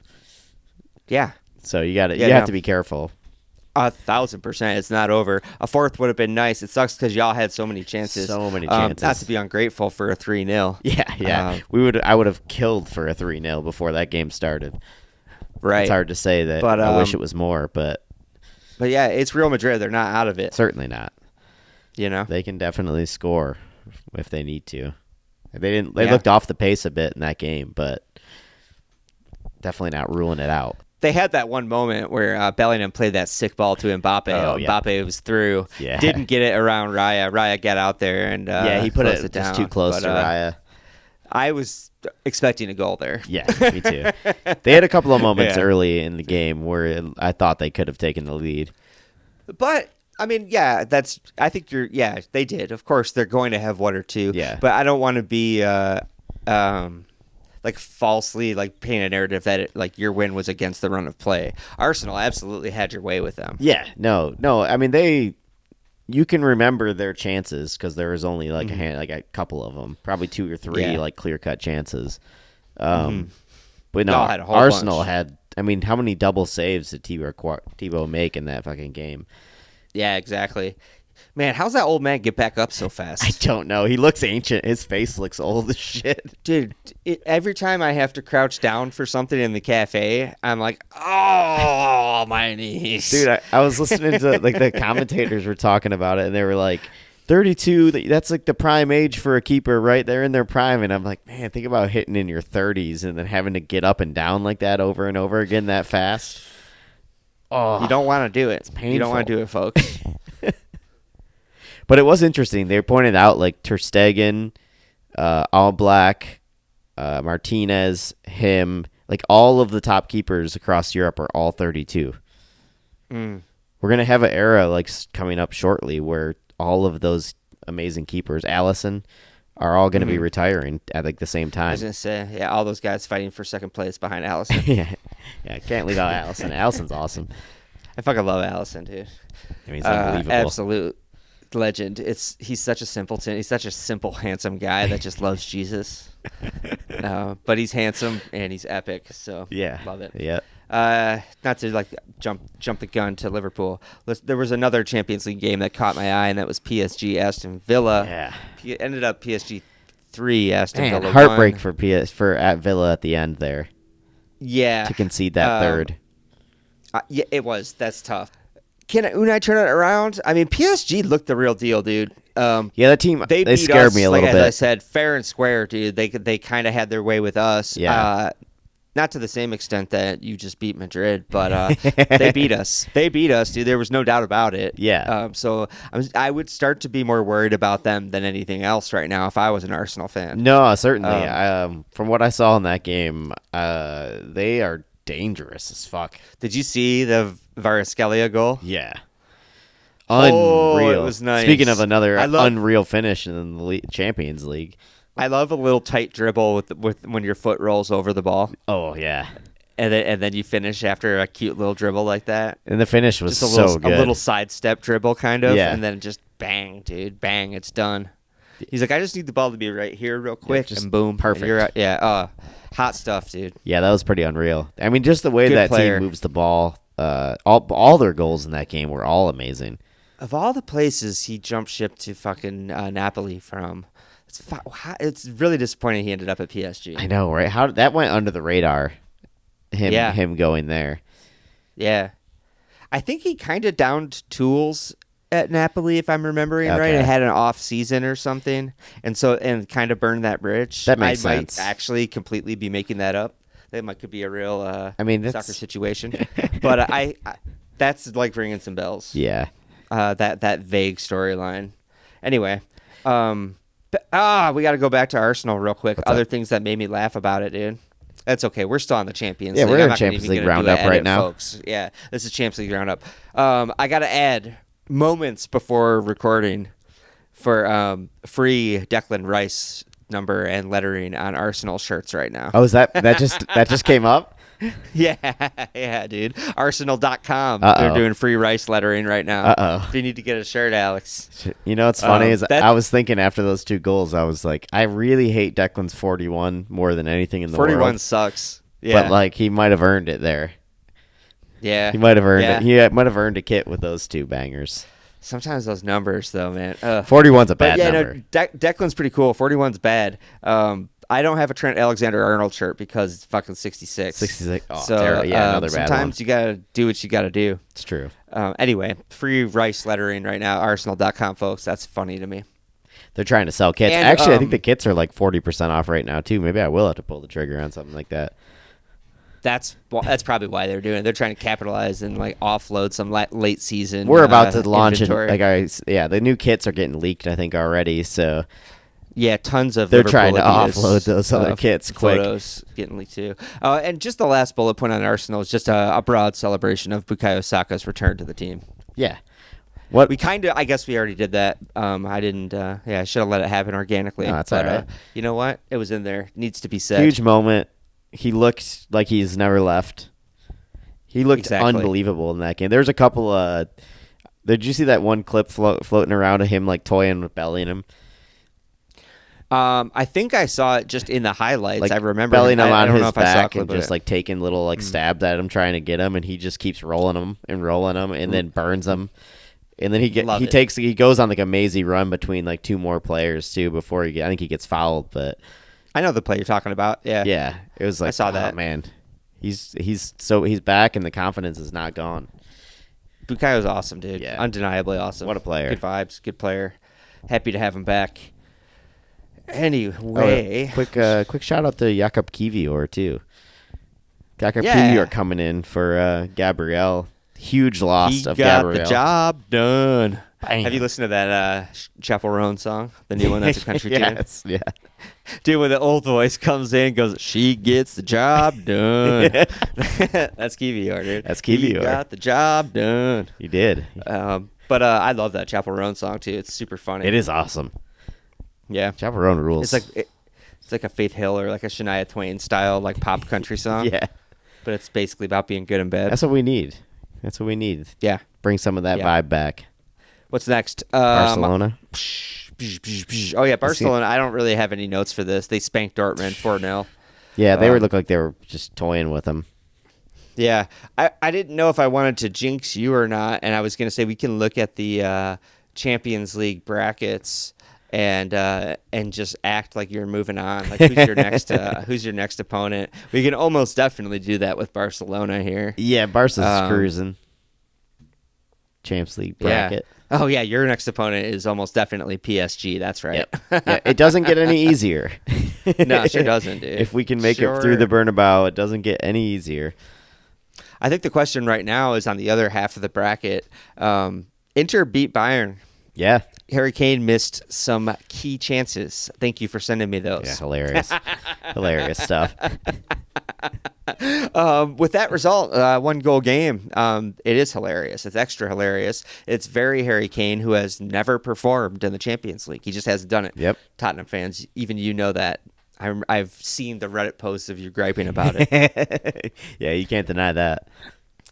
Yeah. So you have to be careful. 1,000%. It's not over. A fourth would have been nice. It sucks because y'all had so many chances. Not to be ungrateful for a 3-0. Yeah. I would have killed for a 3-0 before that game started. Right. It's hard to say that. But I wish it was more. But yeah, it's Real Madrid. They're not out of it. Certainly not. They can definitely score if they need to. They looked off the pace a bit in that game, but definitely not ruling it out. They had that one moment where Bellingham played that sick ball to Mbappe. Mbappe was through. Yeah. Didn't get it around Raya. Raya got out there and he put it down. Just too close to Raya. I was expecting a goal there. Yeah, me too. They had a couple of moments early in the game where I thought they could have taken the lead. But I mean, I think they did. Of course, they're going to have one or two. Yeah. But I don't want to be falsely paint a narrative that your win was against the run of play. Arsenal absolutely had your way with them. Yeah, no. I mean, you can remember their chances because there was only a couple of them, probably 2 or 3 clear cut chances. But no, Arsenal had. I mean, how many double saves did Thibaut make in that fucking game? Yeah, exactly. Man, how's that old man get back up so fast? I don't know. He looks ancient. His face looks old as shit. Dude, every time I have to crouch down for something in the cafe, I'm like, oh, my knees. Dude, I was listening to, the commentators were talking about it, and they were like, 32, that's the prime age for a keeper, right? They're in their prime, and I'm like, man, think about hitting in your 30s and then having to get up and down like that over and over again that fast. Oh, you don't want to do it. It's painful. You don't want to do it, folks. But it was interesting. They pointed out Ter Stegen, All Black, Martinez, him, all of the top keepers across Europe are all 32. We're gonna have an era coming up shortly where all of those amazing keepers, Alisson, are all gonna be retiring at the same time. I was gonna say, all those guys fighting for second place behind Alisson. yeah, can't leave out Alisson. Alisson's awesome. I fucking love Alisson, dude. I mean, he's unbelievable. Absolute legend. He's such a simpleton. He's such a simple, handsome guy that just loves Jesus. But he's handsome and he's epic. So love it. Yeah. Not to jump the gun to Liverpool. There was another Champions League game that caught my eye, and that was PSG Aston Villa. Yeah. Ended up PSG 3, Aston Villa heartbreak 1. for at Villa at the end there. Yeah. To concede that third. Yeah, it was. That's tough. Can Unai turn it around? I mean, PSG looked the real deal, dude. That team, they scared us, me a little bit. As I said, fair and square, dude. They kind of had their way with us. Yeah. Not to the same extent that you just beat Madrid, but they beat us. They beat us, dude. There was no doubt about it. Yeah. So I would start to be more worried about them than anything else right now if I was an Arsenal fan. No, certainly. From what I saw in that game, they are dangerous as fuck. Did you see the Kvaratskhelia goal? Yeah. Unreal. It was nice. Speaking of another unreal finish in the Champions League. I love a little tight dribble with when your foot rolls over the ball. Oh, yeah. then you finish after a cute little dribble like that. And the finish was just so good. A little sidestep dribble kind of, Yeah. and then just bang, dude, bang, it's done. He's like, I just need the ball to be right here real quick, and boom, perfect. You're out. Yeah, hot stuff, dude. Yeah, that was pretty unreal. I mean, just the way Good that player. team moves the ball. All their goals in that game were all amazing. Of all the places he jumped ship to fucking Napoli from, it's really disappointing he ended up at PSG. I know, right? How that went under the radar. Him going there. Yeah, I think he kind of downed tools at Napoli, if I'm remembering right. It had an off season or something, and kind of burned that bridge. That makes sense. Might actually completely be making that up. That could be a real soccer situation. But I that's like ringing some bells. Yeah. That vague storyline. Anyway, we got to go back to Arsenal real quick. Other things that made me laugh about it, dude. That's okay. We're still on the Champions League. Yeah, we're in Champions League roundup right now, folks. Yeah, this is Champions League roundup. I got to add moments before recording for free Declan Rice number and lettering on Arsenal shirts right now. Oh, is that just came up? Yeah, dude. Arsenal.com. They're doing free Rice lettering right now. If you need to get a shirt, Alex. You know what's funny is I was thinking after those 2 goals, I was like, I really hate Declan's 41 more than anything in the 41 world. sucks. Yeah. But like he might have earned it there. Yeah. He might have earned it. He might have earned a kit with those 2 bangers. Sometimes those numbers, though, man. 41's a bad number. No, Declan's pretty cool. 41's bad. I don't have a Trent Alexander-Arnold shirt because it's fucking 66. 66. Oh, so, terrible. Yeah, another bad one. Sometimes you got to do what you got to do. It's true. Anyway, free Rice lettering right now, Arsenal.com, folks. That's funny to me. They're trying to sell kits. And, actually, I think the kits are like 40% off right now, too. Maybe I will have to pull the trigger on something like that. That's probably why they're doing it. They're trying to capitalize and like offload some late season. We're about to launch it. Inventory. The new kits are getting leaked, I think, already. So yeah, tons of they're Liverpool trying to ideas, offload those other kits quick. Photos getting leaked too. And just the last bullet point on Arsenal is just a broad celebration of Bukayo Saka's return to the team. Yeah. What we I guess we already did that. I didn't. I should have let it happen organically. No, that's all right. You know what? It was in there. Needs to be said. Huge moment. He looked like he's never left. He looked unbelievable in that game. There's a couple. Did you see that one clip floating around of him like toying with Bellingham? I think I saw it just in the highlights. Like I remember Bellingham on his back and just like taking little like stabs at him, trying to get him, and he just keeps rolling him, and then burns him. And then he goes on like a mazy run between like 2 more players too before I think he gets fouled, but. I know the play you're talking about. Yeah. Yeah. It was like, I saw that. Man. He's back and the confidence is not gone. Bukayo's awesome, dude. Yeah. Undeniably awesome. What a player. Good vibes. Good player. Happy to have him back. Anyway. Quick shout out to Jakub Kiwior too. Jakub Kiwior coming in for Gabriel. Huge loss of Gabriel. He got the job done. Bam. Have you listened to that Chapel Roan song? The new one that's a country tune? Yes, yeah. Dude, when the old voice comes in and goes, she gets the job done. That's Kiwior, dude. That's Kiwior. He got the job done. He did. But I love that Chapel Roan song, too. It's super funny. It is awesome. Yeah. Chapel Roan rules. It's like a Faith Hill or like a Shania Twain style like pop country song. Yeah. But it's basically about being good in bed. That's what we need. Yeah. Bring some of that vibe back. What's next? Barcelona. Oh, yeah, Barcelona. I don't really have any notes for this. They spanked Dortmund 4-0. Yeah, they looked like they were just toying with them. Yeah. I didn't know if I wanted to jinx you or not, and I was going to say we can look at the Champions League brackets and just act like you're moving on. Like who's your next opponent? We can almost definitely do that with Barcelona here. Yeah, Barca's cruising. Champions League bracket. Yeah. Oh yeah, your next opponent is almost definitely PSG. That's right. Yep. Yeah, it doesn't get any easier. No, it sure doesn't, dude. If we can make it through the Bernabeu, it doesn't get any easier. I think the question right now is on the other half of the bracket. Inter beat Bayern. Yeah. Harry Kane missed some key chances. Thank you for sending me those. Yeah, hilarious. Hilarious stuff. With that result, 1-goal game, it is hilarious. It's extra hilarious. It's very Harry Kane, who has never performed in the Champions League. He just hasn't done it. Yep. Tottenham fans, even you know that. I've seen the Reddit posts of you griping about it. Yeah, you can't deny that.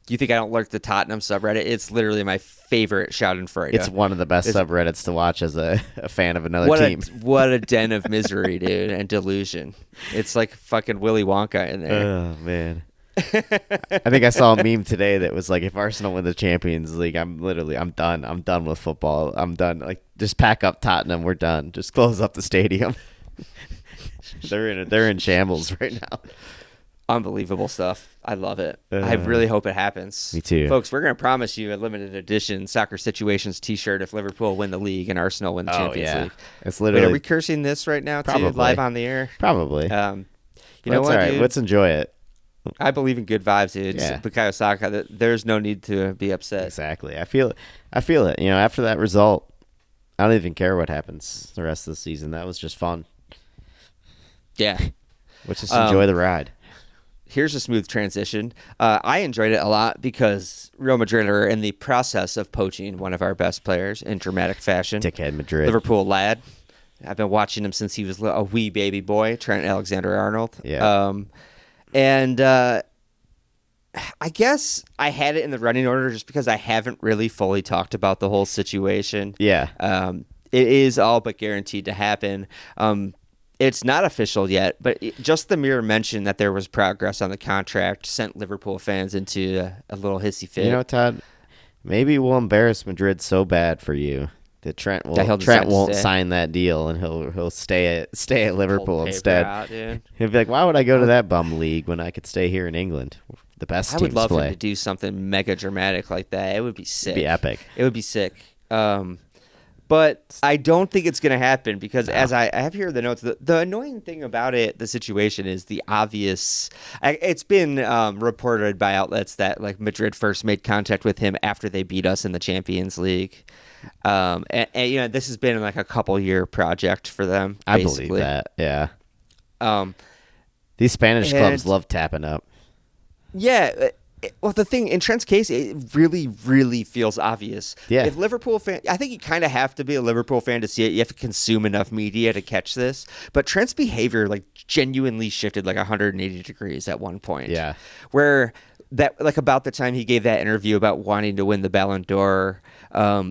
You think I don't lurk the Tottenham subreddit? It's literally my favorite Schadenfreude. It's one of the best subreddits to watch as a fan of another team. What a den of misery, dude, and delusion. It's like fucking Willy Wonka in there. Oh, man. I think I saw a meme today that was like, if Arsenal win the Champions League, I'm done. I'm done with football. I'm done. Like, just pack up Tottenham. We're done. Just close up the stadium. They're in shambles right now. Unbelievable stuff. I love it. I really hope it happens. Me too. Folks, we're going to promise you a limited edition Soccer Situations t-shirt if Liverpool win the league and Arsenal win the Champions League. It's literally... Wait, are we cursing this right now, too, live on the air? Probably. You know what, all right, dude? Let's enjoy it. I believe in good vibes, dude. Yeah. Bukayo Saka, there's no need to be upset. Exactly. I feel it. You know, after that result, I don't even care what happens the rest of the season. That was just fun. Yeah. Let's just enjoy the ride. Here's a smooth transition. I enjoyed it a lot because Real Madrid are in the process of poaching one of our best players in dramatic fashion. Dickhead Madrid. Liverpool lad. I've been watching him since he was a wee baby boy, Trent Alexander-Arnold. Yeah. And I guess I had it in the running order just because I haven't really fully talked about the whole situation. Yeah. It is all but guaranteed to happen. It's not official yet, but just the mere mention that there was progress on the contract sent Liverpool fans into a little hissy fit. You know, Todd, maybe we'll embarrass Madrid so bad for you that Trent won't sign that deal and he'll stay at Liverpool instead. He'll be like, why would I go to that bum league when I could stay here in England? The best teams play. I would love him to do something mega dramatic like that. It would be sick. It'd be epic. It would be sick. But I don't think it's going to happen because as I have here the notes, the annoying thing about the situation is the obvious. It's been reported by outlets that like Madrid first made contact with him after they beat us in the Champions League. And you know, this has been like a couple-year project for them. Basically. I believe that. Yeah. These Spanish clubs love tapping up. Yeah. Well, the thing in Trent's case, it really, really feels obvious. Yeah. If Liverpool fan, I think you kind of have to be a Liverpool fan to see it. You have to consume enough media to catch this. But Trent's behavior, like, genuinely shifted like 180 degrees at one point. Yeah. Where that, like, about the time he gave that interview about wanting to win the Ballon d'Or,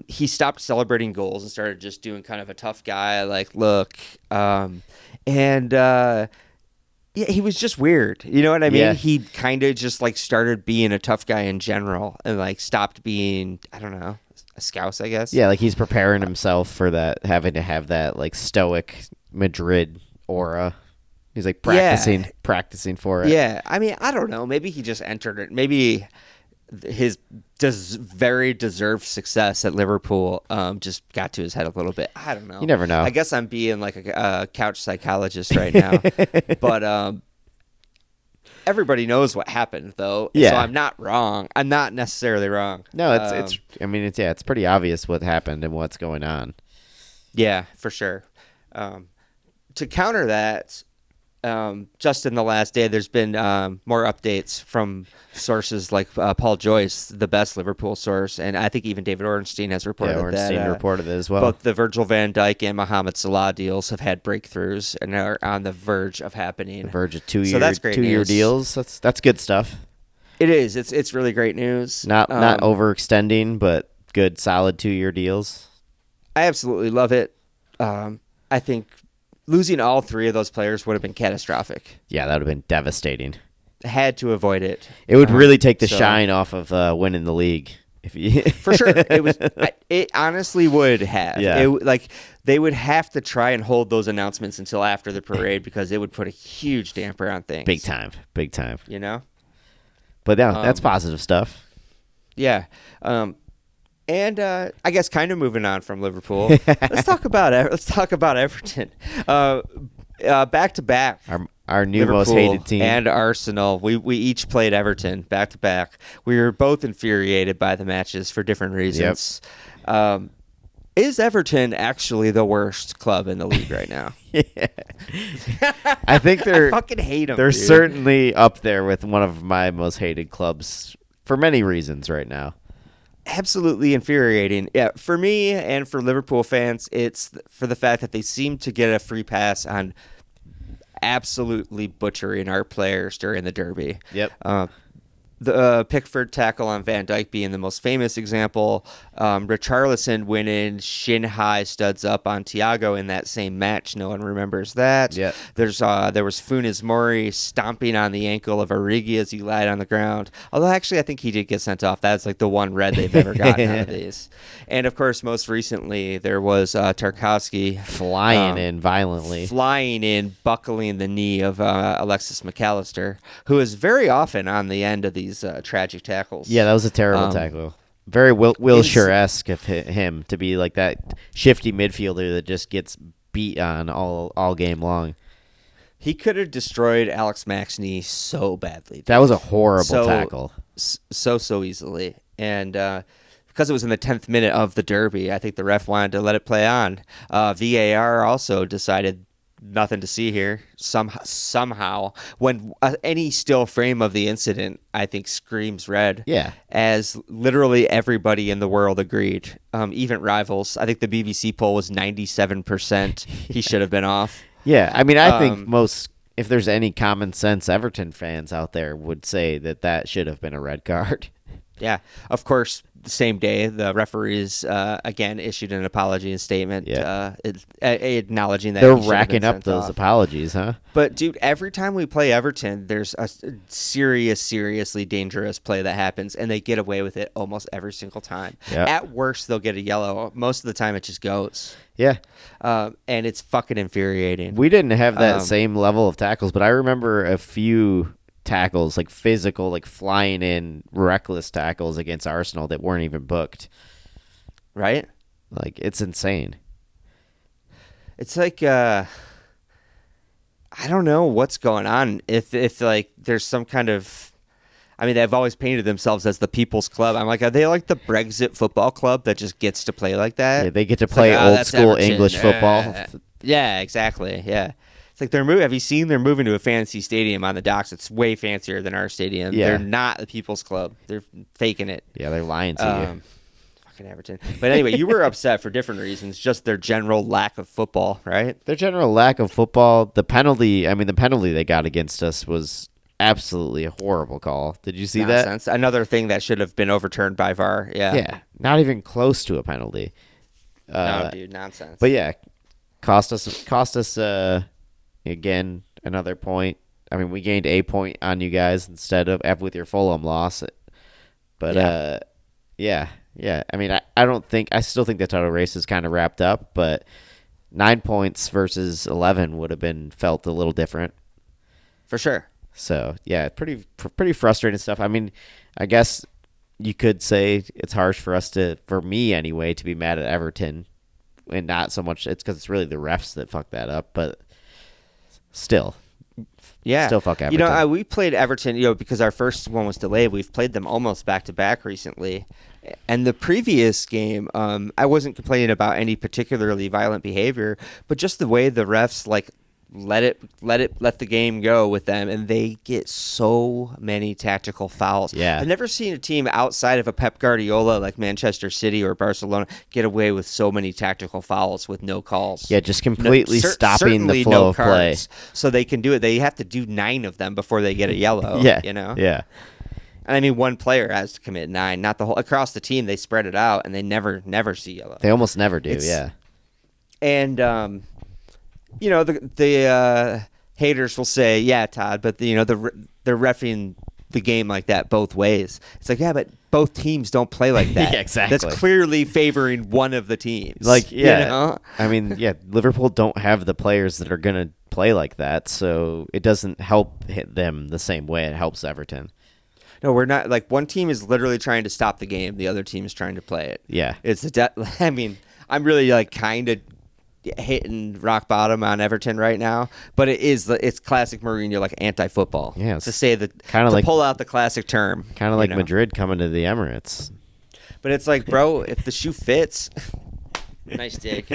he stopped celebrating goals and started just doing kind of a tough guy, like, look, yeah, he was just weird. You know what I mean? Yeah. He kind of just like started being a tough guy in general and like stopped being, I don't know, a scouse, I guess. Yeah, like he's preparing himself for that, having to have that like stoic Madrid aura. He's like practicing for it. Yeah. I mean, I don't know. Maybe he just entered it. Maybe his very deserved success at Liverpool just got to his head a little bit. I don't know. You never know. I guess I'm being like a couch psychologist right now. But everybody knows what happened, though. Yeah. So I'm not wrong. I'm not necessarily wrong. No, it's pretty obvious what happened and what's going on. Yeah, for sure. To counter that, just in the last day, there's been more updates from sources like Paul Joyce, the best Liverpool source, and I think even David Ornstein has reported that. Ornstein reported it as well. Both the Virgil van Dijk and Mohamed Salah deals have had breakthroughs and are on the verge of happening. The verge of two-year so that's great two-year news. deals. That's good stuff. It is. It's really great news. Not overextending, but good, solid 2-year deals. I absolutely love it. I think losing all three of those players would have been catastrophic. Yeah, that would have been devastating. Had to avoid it. It would really take the shine off of winning the league. If you For sure. It honestly would have. Yeah. They would have to try and hold those announcements until after the parade because it would put a huge damper on things. Big time. You know? But yeah, that's positive stuff. Yeah. And I guess kind of moving on from Liverpool, let's talk about Everton. Back to back, our new Liverpool most hated team and Arsenal. We each played Everton back to back. We were both infuriated by the matches for different reasons. Yep. Is Everton actually the worst club in the league right now? I think I fucking hate them. They're certainly up there with one of my most hated clubs for many reasons right now. Absolutely infuriating. Yeah, for me and for Liverpool fans, it's for the fact that they seem to get a free pass on absolutely butchering our players during the Derby. Yep. The Pickford tackle on Van Dijk being the most famous example. Richarlison winning shin high studs up on Thiago in that same match. No one remembers that. Yeah. There was Funes Mori stomping on the ankle of Origi as he lied on the ground. Although actually I think he did get sent off. That's like the one red they've ever gotten out of these. And of course, most recently there was Tarkowski flying in violently, buckling the knee of Alexis McAllister, who is very often on the end of these tragic tackles. Yeah, that was a terrible tackle. Very Wilshere-esque of him to be like that shifty midfielder that just gets beat on all game long. He could have destroyed Alex Mack's knee so badly. Dude. That was a horrible tackle. So easily. And because it was in the 10th minute of the Derby, I think the ref wanted to let it play on. VAR also decided nothing to see here. Somehow, when any still frame of the incident, I think screams red. Yeah, as literally everybody in the world agreed. Even rivals. I think the BBC poll was 97%. He should have been off. Yeah, I mean, I think if there's any common sense Everton fans out there, would say that should have been a red card. Yeah, of course. The same day, the referees again issued an apology and statement, acknowledging that they're racking up those apologies, huh? But dude, every time we play Everton, there's a seriously dangerous play that happens, and they get away with it almost every single time. Yep. At worst, they'll get a yellow. Most of the time, it just goes. Yeah, and it's fucking infuriating. We didn't have that same level of tackles, but I remember a few tackles, like physical, like flying in reckless tackles against Arsenal that weren't even booked. Right? Like, it's insane. It's like I don't know what's going on. If like there's some kind of, I mean, they've always painted themselves as the People's Club. I'm like, are they like the Brexit football club that just gets to play like that? Yeah, they get to play old school Everton. English football. Yeah, exactly. Yeah. It's like have you seen they're moving to a fancy stadium on the docks? It's way fancier than our stadium. Yeah. They're not the People's Club. They're faking it. Yeah, they're lying to you. Fucking Everton. But anyway, you were upset for different reasons, just their general lack of football, right? Their general lack of football. The penalty they got against us was absolutely a horrible call. Did you see Nonsense. That? Another thing that should have been overturned by VAR. Yeah. Yeah, not even close to a penalty. No, dude, nonsense. But yeah, cost us again, another point. I mean, we gained a point on you guys instead of with your Fulham loss. But yeah. I mean, I still think the title race is kind of wrapped up, but 9 points versus 11 would have been felt a little different. For sure. So yeah, pretty frustrating stuff. I mean, I guess you could say it's harsh for me anyway, to be mad at Everton, and not so much. It's because it's really the refs that fucked that up, but. Still fuck Everton. We played Everton, because our first one was delayed. We've played them almost back to back recently, and the previous game, I wasn't complaining about any particularly violent behavior, but just the way the refs let the game go with them, and they get so many tactical fouls. Yeah, I've never seen a team outside of a Pep Guardiola like Manchester City or Barcelona get away with so many tactical fouls with no calls. Yeah, just completely stopping the flow of play. So they can do it. They have to do 9 of them before they get a yellow. Yeah, Yeah. And I mean, one player has to commit 9, not the whole. Across the team, they spread it out, and they never see yellow. They almost never do. Yeah. And the haters will say, yeah, Todd, but they're reffing the game like that both ways. It's like, yeah, but both teams don't play like that. Yeah, exactly. That's clearly favoring one of the teams. I mean, Liverpool don't have the players that are going to play like that, so it doesn't help hit them the same way it helps Everton. No, we're not. Like, one team is literally trying to stop the game. The other team is trying to play it. Yeah. I mean, I'm really kind of hitting rock bottom on Everton right now, but it's classic Mourinho, anti-football. Yeah, to say that, to pull out the classic term, kind of like Madrid coming to the Emirates. But it's like, bro, if the shoe fits. Nice dig.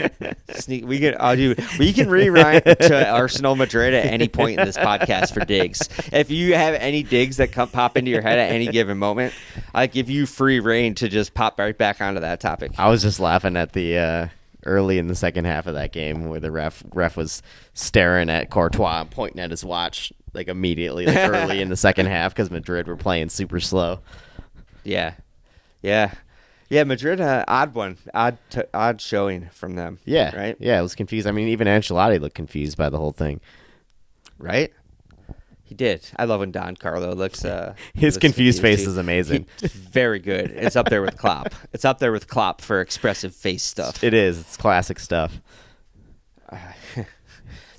We can rewind to Arsenal Madrid at any point in this podcast for digs. If you have any digs that pop into your head at any given moment, I give you free reign to just pop right back onto that topic. I was just laughing at the early in the second half of that game where the ref was staring at Courtois and pointing at his watch like immediately, like early in the second half because Madrid were playing super slow. Yeah. Madrid, odd one, odd showing from them. Yeah, right. Yeah, it was confused. I mean, even Ancelotti looked confused by the whole thing. Right. He did. I love when Don Carlo looks. His confused face is amazing. Very good. It's up there with Klopp. It's up there with Klopp for expressive face stuff. It is. It's classic stuff.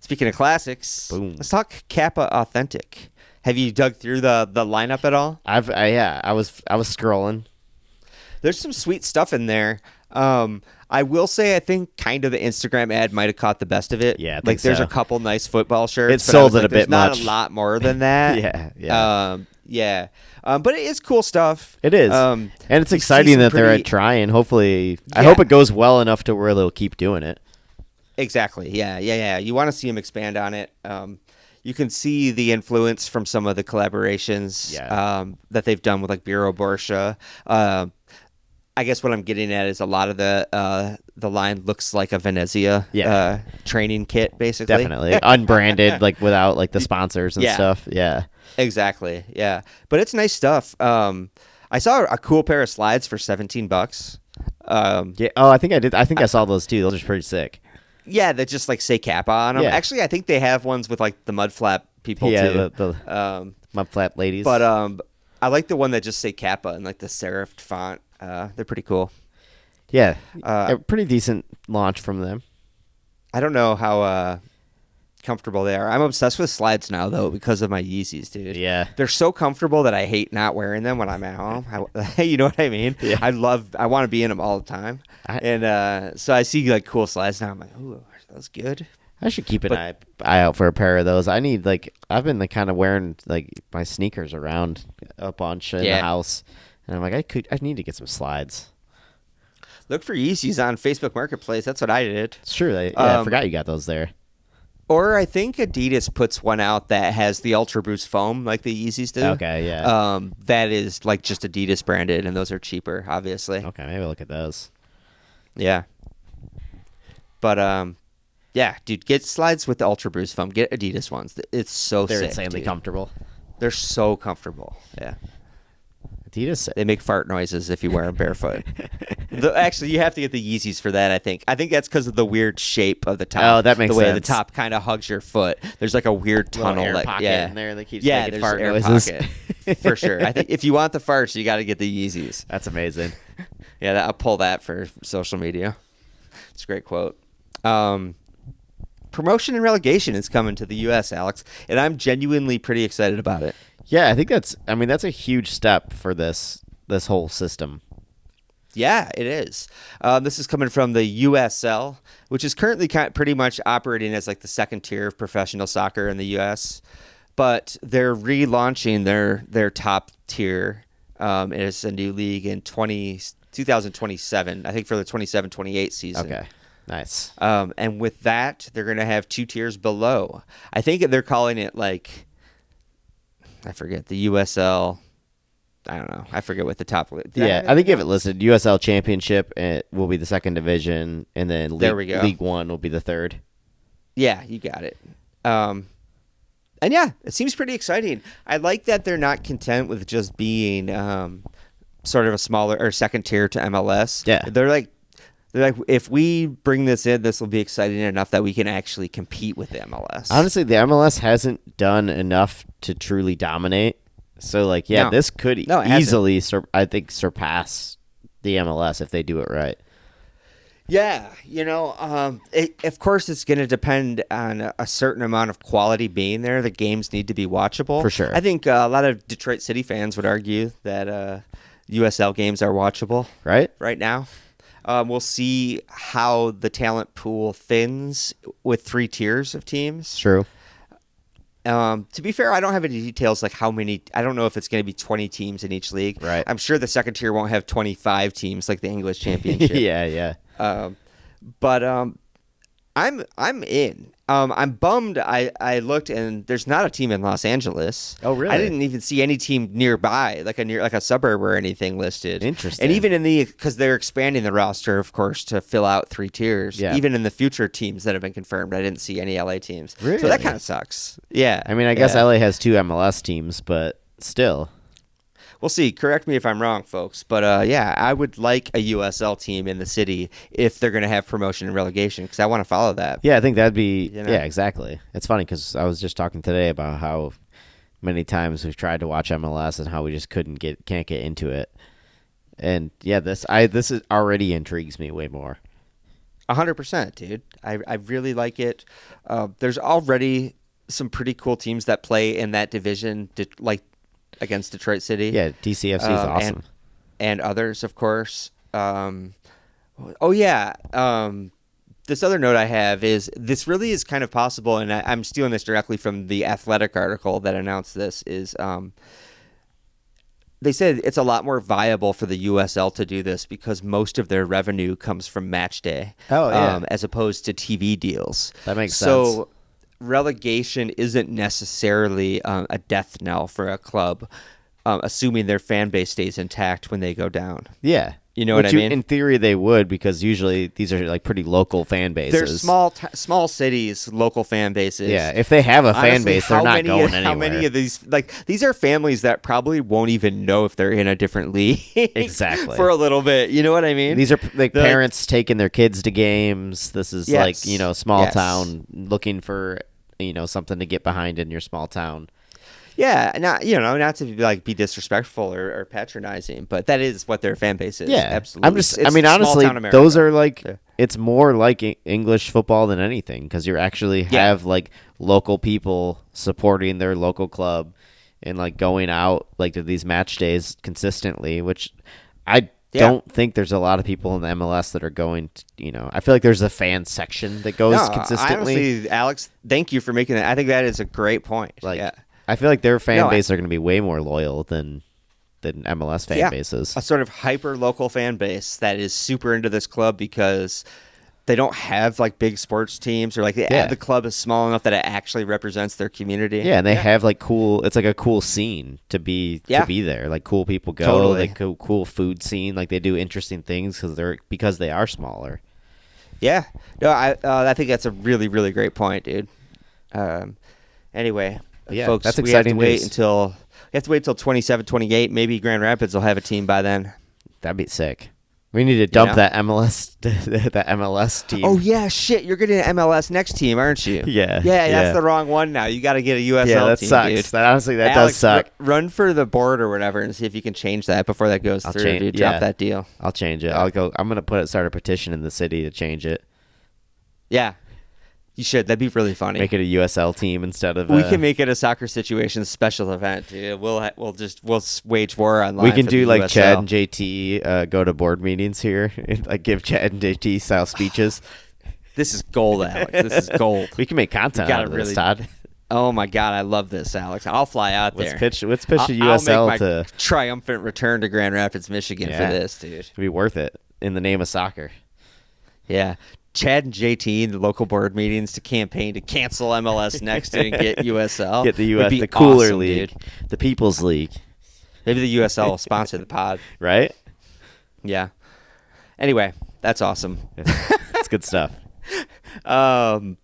Speaking of classics, boom. Let's talk Kappa Authentic. Have you dug through the lineup at all? I was scrolling. There's some sweet stuff in there. I will say I think kind of the Instagram ad might have caught the best of it. Yeah, I like think there's so. a couple nice football shirts. It sold it a bit not much. A lot more than that. Yeah. But it is cool stuff. It is, and it's exciting that they're trying. Hopefully, I hope it goes well enough to where they'll keep doing it. Exactly. Yeah. You want to see them expand on it. You can see the influence from some of the collaborations that they've done with like Biro Borsha. I guess what I'm getting at is a lot of the line looks like a Venezia training kit, basically. Definitely unbranded, like without like the sponsors and stuff. Yeah, exactly. Yeah, but it's nice stuff. I saw a cool pair of slides for $17. Yeah. Oh, I think I did. I think I saw those too. Those are pretty sick. Yeah, that just like say Kappa on them. Yeah. Actually, I think they have ones with like the mud flap people too. The mud flap ladies. But I like the one that just say Kappa and like the serifed font. They're pretty cool. Yeah, a pretty decent launch from them. I don't know how comfortable they are. I'm obsessed with slides now, though, because of my Yeezys, dude. Yeah. They're so comfortable that I hate not wearing them when I'm at home. You know what I mean? Yeah. I want to be in them all the time. So I see like cool slides now. I'm like, ooh, are those good? I should keep an eye out for a pair of those. I've been like kind of wearing like my sneakers around a bunch in the house. And I'm like, I need to get some slides. Look for Yeezys on Facebook Marketplace. That's what I did. It's true. I forgot you got those there. Or I think Adidas puts one out that has the Ultra Boost foam like the Yeezys do. Okay, yeah. That is like just Adidas branded, and those are cheaper, obviously. Okay, maybe I'll look at those. Yeah. But, yeah, dude, get slides with the Ultra Boost foam. Get Adidas ones. It's so sick. They're insanely comfortable. They're so comfortable. Yeah. Adidas. They make fart noises if you wear them barefoot. Actually, you have to get the Yeezys for that, I think. I think that's because of the weird shape of the top. Oh, that makes sense. The way sense. the top kind of hugs your foot. There's like a weird tunnel. Little air pocket in there that keeps making there's fart air noises. pocket. For sure. I think if you want the farts, you got to get the Yeezys. That's amazing. Yeah, I'll pull that for social media. It's a great quote. Promotion and relegation is coming to the U.S., Alex, and I'm genuinely pretty excited about it. Yeah, I think that's a huge step for this whole system. Yeah, it is. This is coming from the USL, which is currently pretty much operating as like the second tier of professional soccer in the U.S., but they're relaunching their top tier as a new league in 2027, I think for the 27-28 season. Okay. Nice. And with that, they're going to have two tiers below. I think they're calling it like, I forget, the USL. I don't know. I forget what the top. Yeah, I think you have it listed. USL Championship will be the second division, and then League One will be the third. Yeah, you got it. And yeah, it seems pretty exciting. I like that they're not content with just being sort of a smaller or second tier to MLS. Yeah. They're like, if we bring this in, this will be exciting enough that we can actually compete with the MLS. Honestly, the MLS hasn't done enough to truly dominate. So, like, yeah, this could easily, I think, surpass the MLS if they do it right. Yeah, of course, it's going to depend on a certain amount of quality being there. The games need to be watchable. For sure. I think a lot of Detroit City fans would argue that USL games are watchable right now. We'll see how the talent pool thins with three tiers of teams. True. To be fair, I don't have any details like how many. I don't know if it's going to be 20 teams in each league. Right. I'm sure the second tier won't have 25 teams like the English Championship. Yeah. But I'm in. I'm bummed. I looked and there's not a team in Los Angeles. Oh, really? I didn't even see any team nearby, like a suburb or anything listed. Interesting. And even because they're expanding the roster, of course, to fill out 3 tiers. Yeah. Even in the future teams that have been confirmed, I didn't see any LA teams. Really? So that kind of sucks. Yeah. I mean, I guess LA has 2 MLS teams, but still. We'll see. Correct me if I'm wrong, folks. But yeah, I would like a USL team in the city if they're going to have promotion and relegation because I want to follow that. Yeah, I think that'd be. You know? Yeah, exactly. It's funny because I was just talking today about how many times we've tried to watch MLS and how we just can't get into it. And yeah, this already intrigues me way more. 100%, dude. I really like it. There's already some pretty cool teams that play in that division, like against Detroit City. Yeah, DCFC is awesome. And others, of course. This other note I have is this really is kind of possible, and I'm stealing this directly from the Athletic article that announced this, is they said it's a lot more viable for the USL to do this because most of their revenue comes from match day as opposed to TV deals. That makes sense. So relegation isn't necessarily a death knell for a club, assuming their fan base stays intact when they go down. Yeah. You know what I mean? In theory, they would because usually these are like pretty local fan bases. They're small cities, local fan bases. Yeah, if they have a fan base, they're not going anywhere. How many of these, these are families that probably won't even know if they're in a different league. Exactly. For a little bit. You know what I mean? These are parents taking their kids to games. This is small town looking for, something to get behind in your small town. Yeah, not to be disrespectful or patronizing, but that is what their fan base is. Yeah, absolutely. Honestly, those are it's more like English football than anything because you actually have local people supporting their local club and going out to these match days consistently, which I don't think there's a lot of people in the MLS that are going to, I feel like there's a fan section that goes consistently. Honestly, Alex, thank you for making that. I think that is a great point. I feel like their fan base are going to be way more loyal than MLS fan bases. A sort of hyper local fan base that is super into this club because they don't have big sports teams or the club is small enough that it actually represents their community. Yeah, and they have cool. It's a cool scene to be there. Cool people go. Totally. Cool food scene. They do interesting things because they are smaller. Yeah. No, I think that's a really really great point, dude. Anyway. Yeah, folks, that's We exciting have to wait until 27, 28. Maybe Grand Rapids will have a team by then. That'd be sick. We need to dump that MLS that MLS team. Oh yeah, shit! You're getting an MLS next team, aren't you? Yeah. That's the wrong one now. You got to get a USL team. Yeah, that team, sucks. Dude. That honestly, that Alex, does suck. Run for the board or whatever and see if you can change that before that goes through. Dude, drop that deal. I'll change it. I'm gonna start a petition in the city to change it. Yeah. You should. That'd be really funny. Make it a USL team instead of. We can make it a soccer situation special event, dude. We'll wage war online. We can do USL. Chad and JT go to board meetings here, and give Chad and JT style speeches. This is gold, Alex. This is gold. We can make content out of this, Todd. Oh my God, I love this, Alex. I'll fly out there. Let's pitch a USL I'll make my triumphant return to Grand Rapids, Michigan for this, dude. It'd be worth it in the name of soccer. Yeah. Chad and JT in the local board meetings to campaign to cancel MLS next and get USL. Get the cooler awesome, league, dude. the People's League. Maybe the USL will sponsor the pod. Right? Yeah. Anyway, that's awesome. That's good stuff. Previewing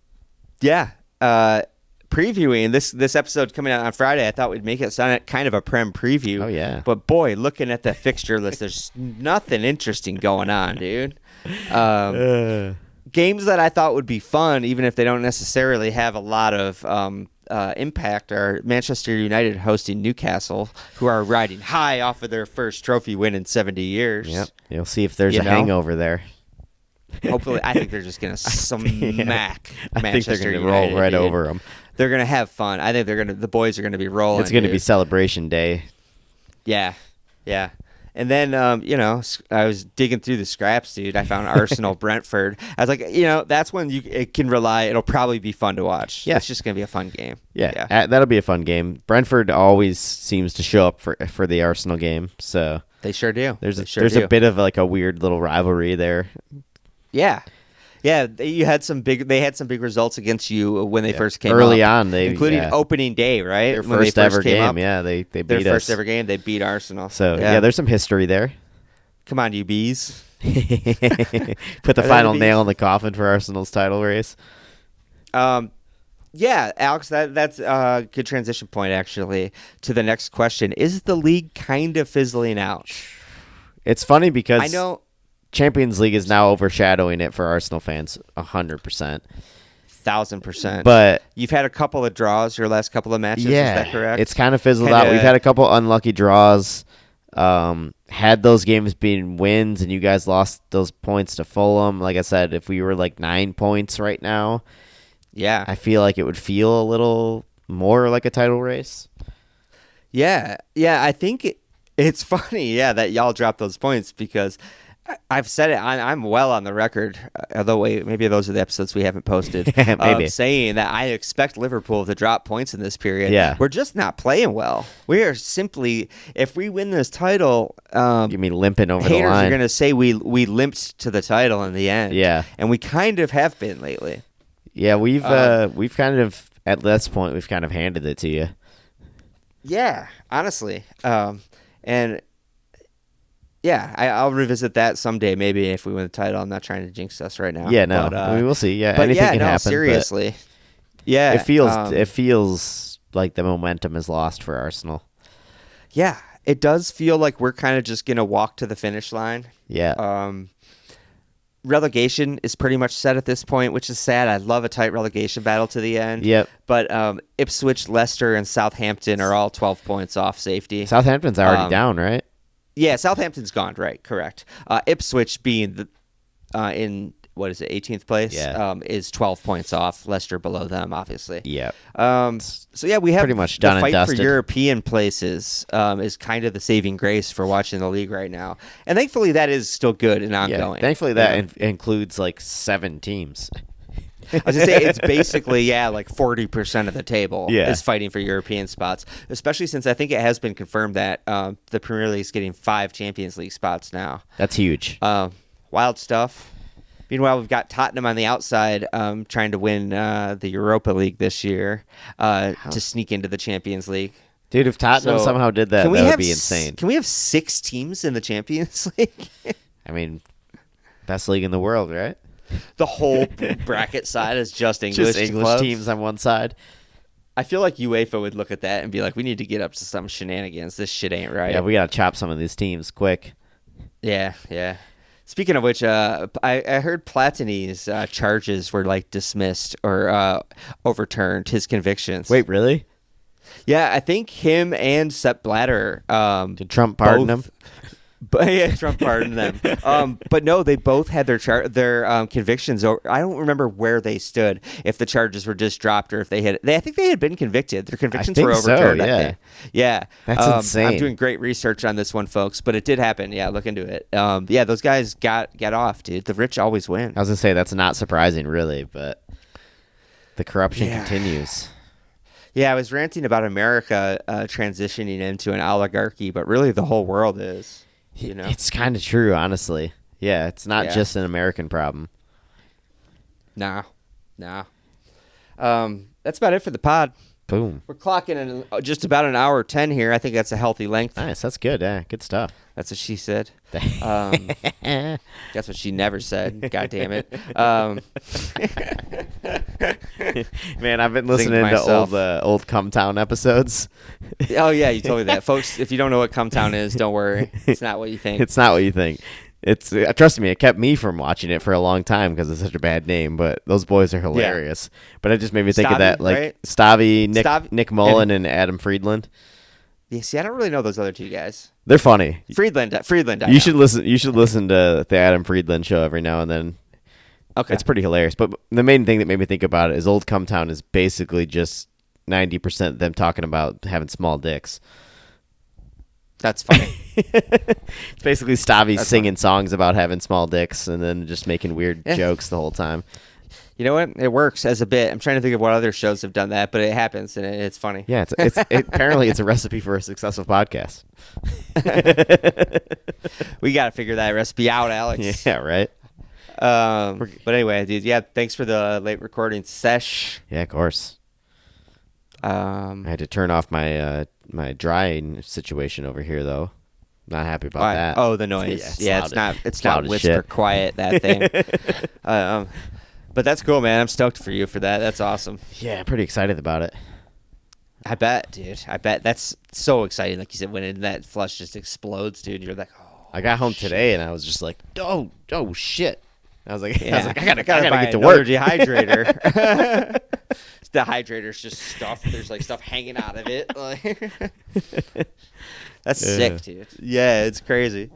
this episode coming out on Friday, I thought we'd make it sound kind of a prem preview. Oh yeah. But boy, looking at the fixture list, there's nothing interesting going on, dude. Games that I thought would be fun, even if they don't necessarily have a lot of impact, are Manchester United hosting Newcastle, who are riding high off of their first trophy win in 70 years. Yep. You'll see if there's a hangover there. Hopefully, I think they're just going to smack I think they're going to United, roll right over them. They're going to have fun. I think the boys are going to be rolling. It's going to be celebration day. Yeah. Yeah. And then, I was digging through the scraps, dude. I found Arsenal Brentford. I was like, that's when it can rely. It'll probably be fun to watch. Yeah. It's just going to be a fun game. Yeah. That'll be a fun game. Brentford always seems to show up for the Arsenal game. So they sure do. There's a bit of a weird little rivalry there. Yeah. Yeah, you had some big. They had some big results against you when they first came early up, on. Including opening day, right? Their when first they ever came game. Up, Yeah, they beat their us. first ever game. They beat Arsenal. So there's some history there. Come on, you bees. Put the final nail in the coffin for Arsenal's title race. Yeah, Alex, that's a good transition point, actually, to the next question. Is the league kind of fizzling out? It's funny because I know Champions League is now overshadowing it for Arsenal fans 100%. 1,000%. But you've had a couple of draws your last couple of matches, is that correct? It's kind of fizzled out. We've had a couple unlucky draws. Had those games been wins and you guys lost those points to Fulham, like I said, if we were like 9 points right now, I feel like it would feel a little more like a title race. Yeah, I think it's funny, that y'all dropped those points because I've said it. I'm well on the record, although maybe those are the episodes we haven't posted, saying that I expect Liverpool to drop points in this period. Yeah. We're just not playing well. We are simply, if we win this title, you mean limping over the line? Haters are going to say we limped to the title in the end. Yeah. And we kind of have been lately. Yeah, we've kind of, at this point, we've kind of handed it to you. Yeah, honestly. And yeah, I'll revisit that someday, maybe if we win the title. I'm not trying to jinx us right now. Yeah, no. I mean, we'll see. Yeah, but anything can happen. Seriously. Yeah. It feels like the momentum is lost for Arsenal. Yeah, it does feel like we're kind of just going to walk to the finish line. Yeah. Relegation is pretty much set at this point, which is sad. I love a tight relegation battle to the end. Yep. But Ipswich, Leicester, and Southampton are all 12 points off safety. Southampton's already down, right? Yeah, Southampton's gone, right, correct. Ipswich being in, 18th place, is 12 points off. Leicester below them, obviously. Yeah. So, yeah, we have pretty much done the and fight dusted. for European places is kind of the saving grace for watching the league right now. And thankfully, that is still good and ongoing. Yeah, thankfully, that includes like 7 teams. I was going to say, it's basically, like 40% of the table Yeah. is fighting for European spots, especially since I think it has been confirmed that the Premier League is getting 5 Champions League spots now. That's huge. Wild stuff. Meanwhile, we've got Tottenham on the outside trying to win the Europa League this year to sneak into the Champions League. Dude, if Tottenham somehow did that, that would be insane. Can we have 6 teams in the Champions League? I mean, best league in the world, right? The whole bracket side is just English clubs. Teams on one side. I feel like UEFA would look at that and be like, we need to get up to some shenanigans. This shit ain't right. Yeah, we got to chop some of these teams quick. Yeah. Speaking of which, I heard Platini's charges were like dismissed or overturned, his convictions. Wait, really? Yeah, I think him and Sepp Blatter. Did Trump pardon him? But yeah, Trump pardoned them. But no, they both had their convictions. I don't remember where they stood, if the charges were just dropped or if I think they had been convicted. Their convictions were overturned. So, yeah. I think. Yeah, that's insane. I'm doing great research on this one, folks, but it did happen. Yeah, look into it. Yeah, those guys got off, dude. The rich always win. I was gonna say that's not surprising, really, but the corruption continues. Yeah, I was ranting about America transitioning into an oligarchy, but really the whole world is. You know? It's kind of true, honestly. Yeah, it's not just an American problem. Nah. That's about it for the pod. Boom. We're clocking in just about an hour 10 here. I think that's a healthy length. Nice. That's good. Yeah, good stuff. That's what she said. That's what she never said. God damn it. Man, I've been listening to old Cumtown episodes. Oh, yeah, you told me that. Folks, if you don't know what Cumtown is, don't worry. It's not what you think. It's not what you think. It's trust me, it kept me from watching it for a long time because it's such a bad name. But those boys are hilarious. Yeah. But it just made me think of that, like right? Stavy, Nick Mullen, and Adam Friedland. Yeah, see, I don't really know those other two guys. They're funny. Friedland. You should listen. You should listen to the Adam Friedland show every now and then. Okay, it's pretty hilarious. But the main thing that made me think about it is Old Cumtown is basically just 90% them talking about having small dicks. That's funny. It's basically Stavy singing songs about having small dicks and then just making weird jokes the whole time. You know what? It works as a bit. I'm trying to think of what other shows have done that, but it happens and it's funny. Yeah, apparently it's a recipe for a successful podcast. We got to figure that recipe out, Alex. Yeah, right. But anyway, dude, yeah, thanks for the late recording sesh. Yeah, of course. I had to turn off my my drying situation over here, though. Not happy about that. Oh, the noise. Yeah, it's not whisper shit. quiet, that thing. But that's cool, man. I'm stoked for you for that. That's awesome. Yeah, pretty excited about it. I bet, dude. I bet that's so exciting. Like you said, when that flush just explodes, dude, you're like, oh. I got home today and I was just like, oh shit. I was like, yeah. I gotta buy get to work. Dehydrator. The hydrator's just stuff. There's like stuff hanging out of it. That's sick, dude. Yeah, it's crazy.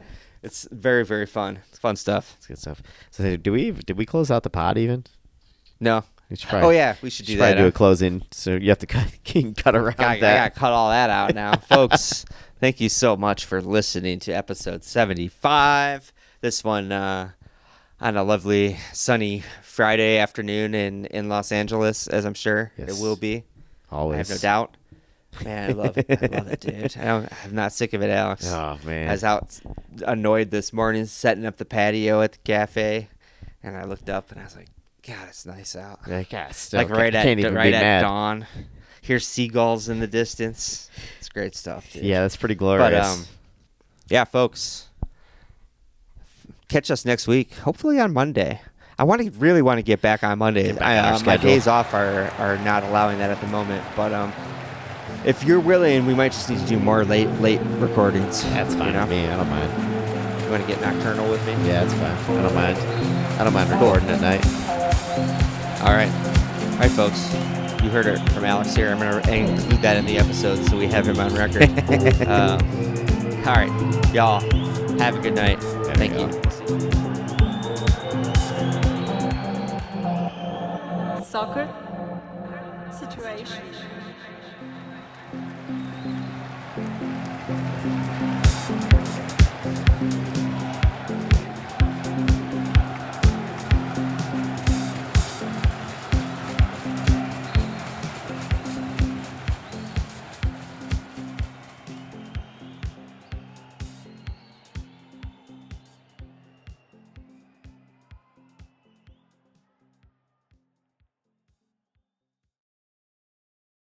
It's very, very fun. It's fun stuff. It's good stuff. So did we close out the pod even? No. We should probably, we should do that. that. Do a closing. So you have to cut around that. I gotta cut all that out now, folks. Thank you so much for listening to episode 75. This one on a lovely sunny Friday afternoon in Los Angeles, as I'm sure it will be. Always. I have no doubt. Man, I love it. I love it, dude. I'm not sick of it, Alex. Oh, man. I was out annoyed this morning setting up the patio at the cafe, and I looked up and I was like, God, it's nice out. Like right at dawn. Here's seagulls in the distance. It's great stuff, dude. Yeah, that's pretty glorious. But, yeah, folks, catch us next week, hopefully on Monday. I really want to get back on Monday. My days off are not allowing that at the moment, but if you're willing, we might just need to do more late recordings. That's fine with me. I don't mind. You want to get nocturnal with me? Yeah, that's fine. I don't mind recording at night. All right, folks. You heard it from Alex here. I'm going to include that in the episode so we have him on record. All right, y'all. Have a good night. Thank you. Soccer situation.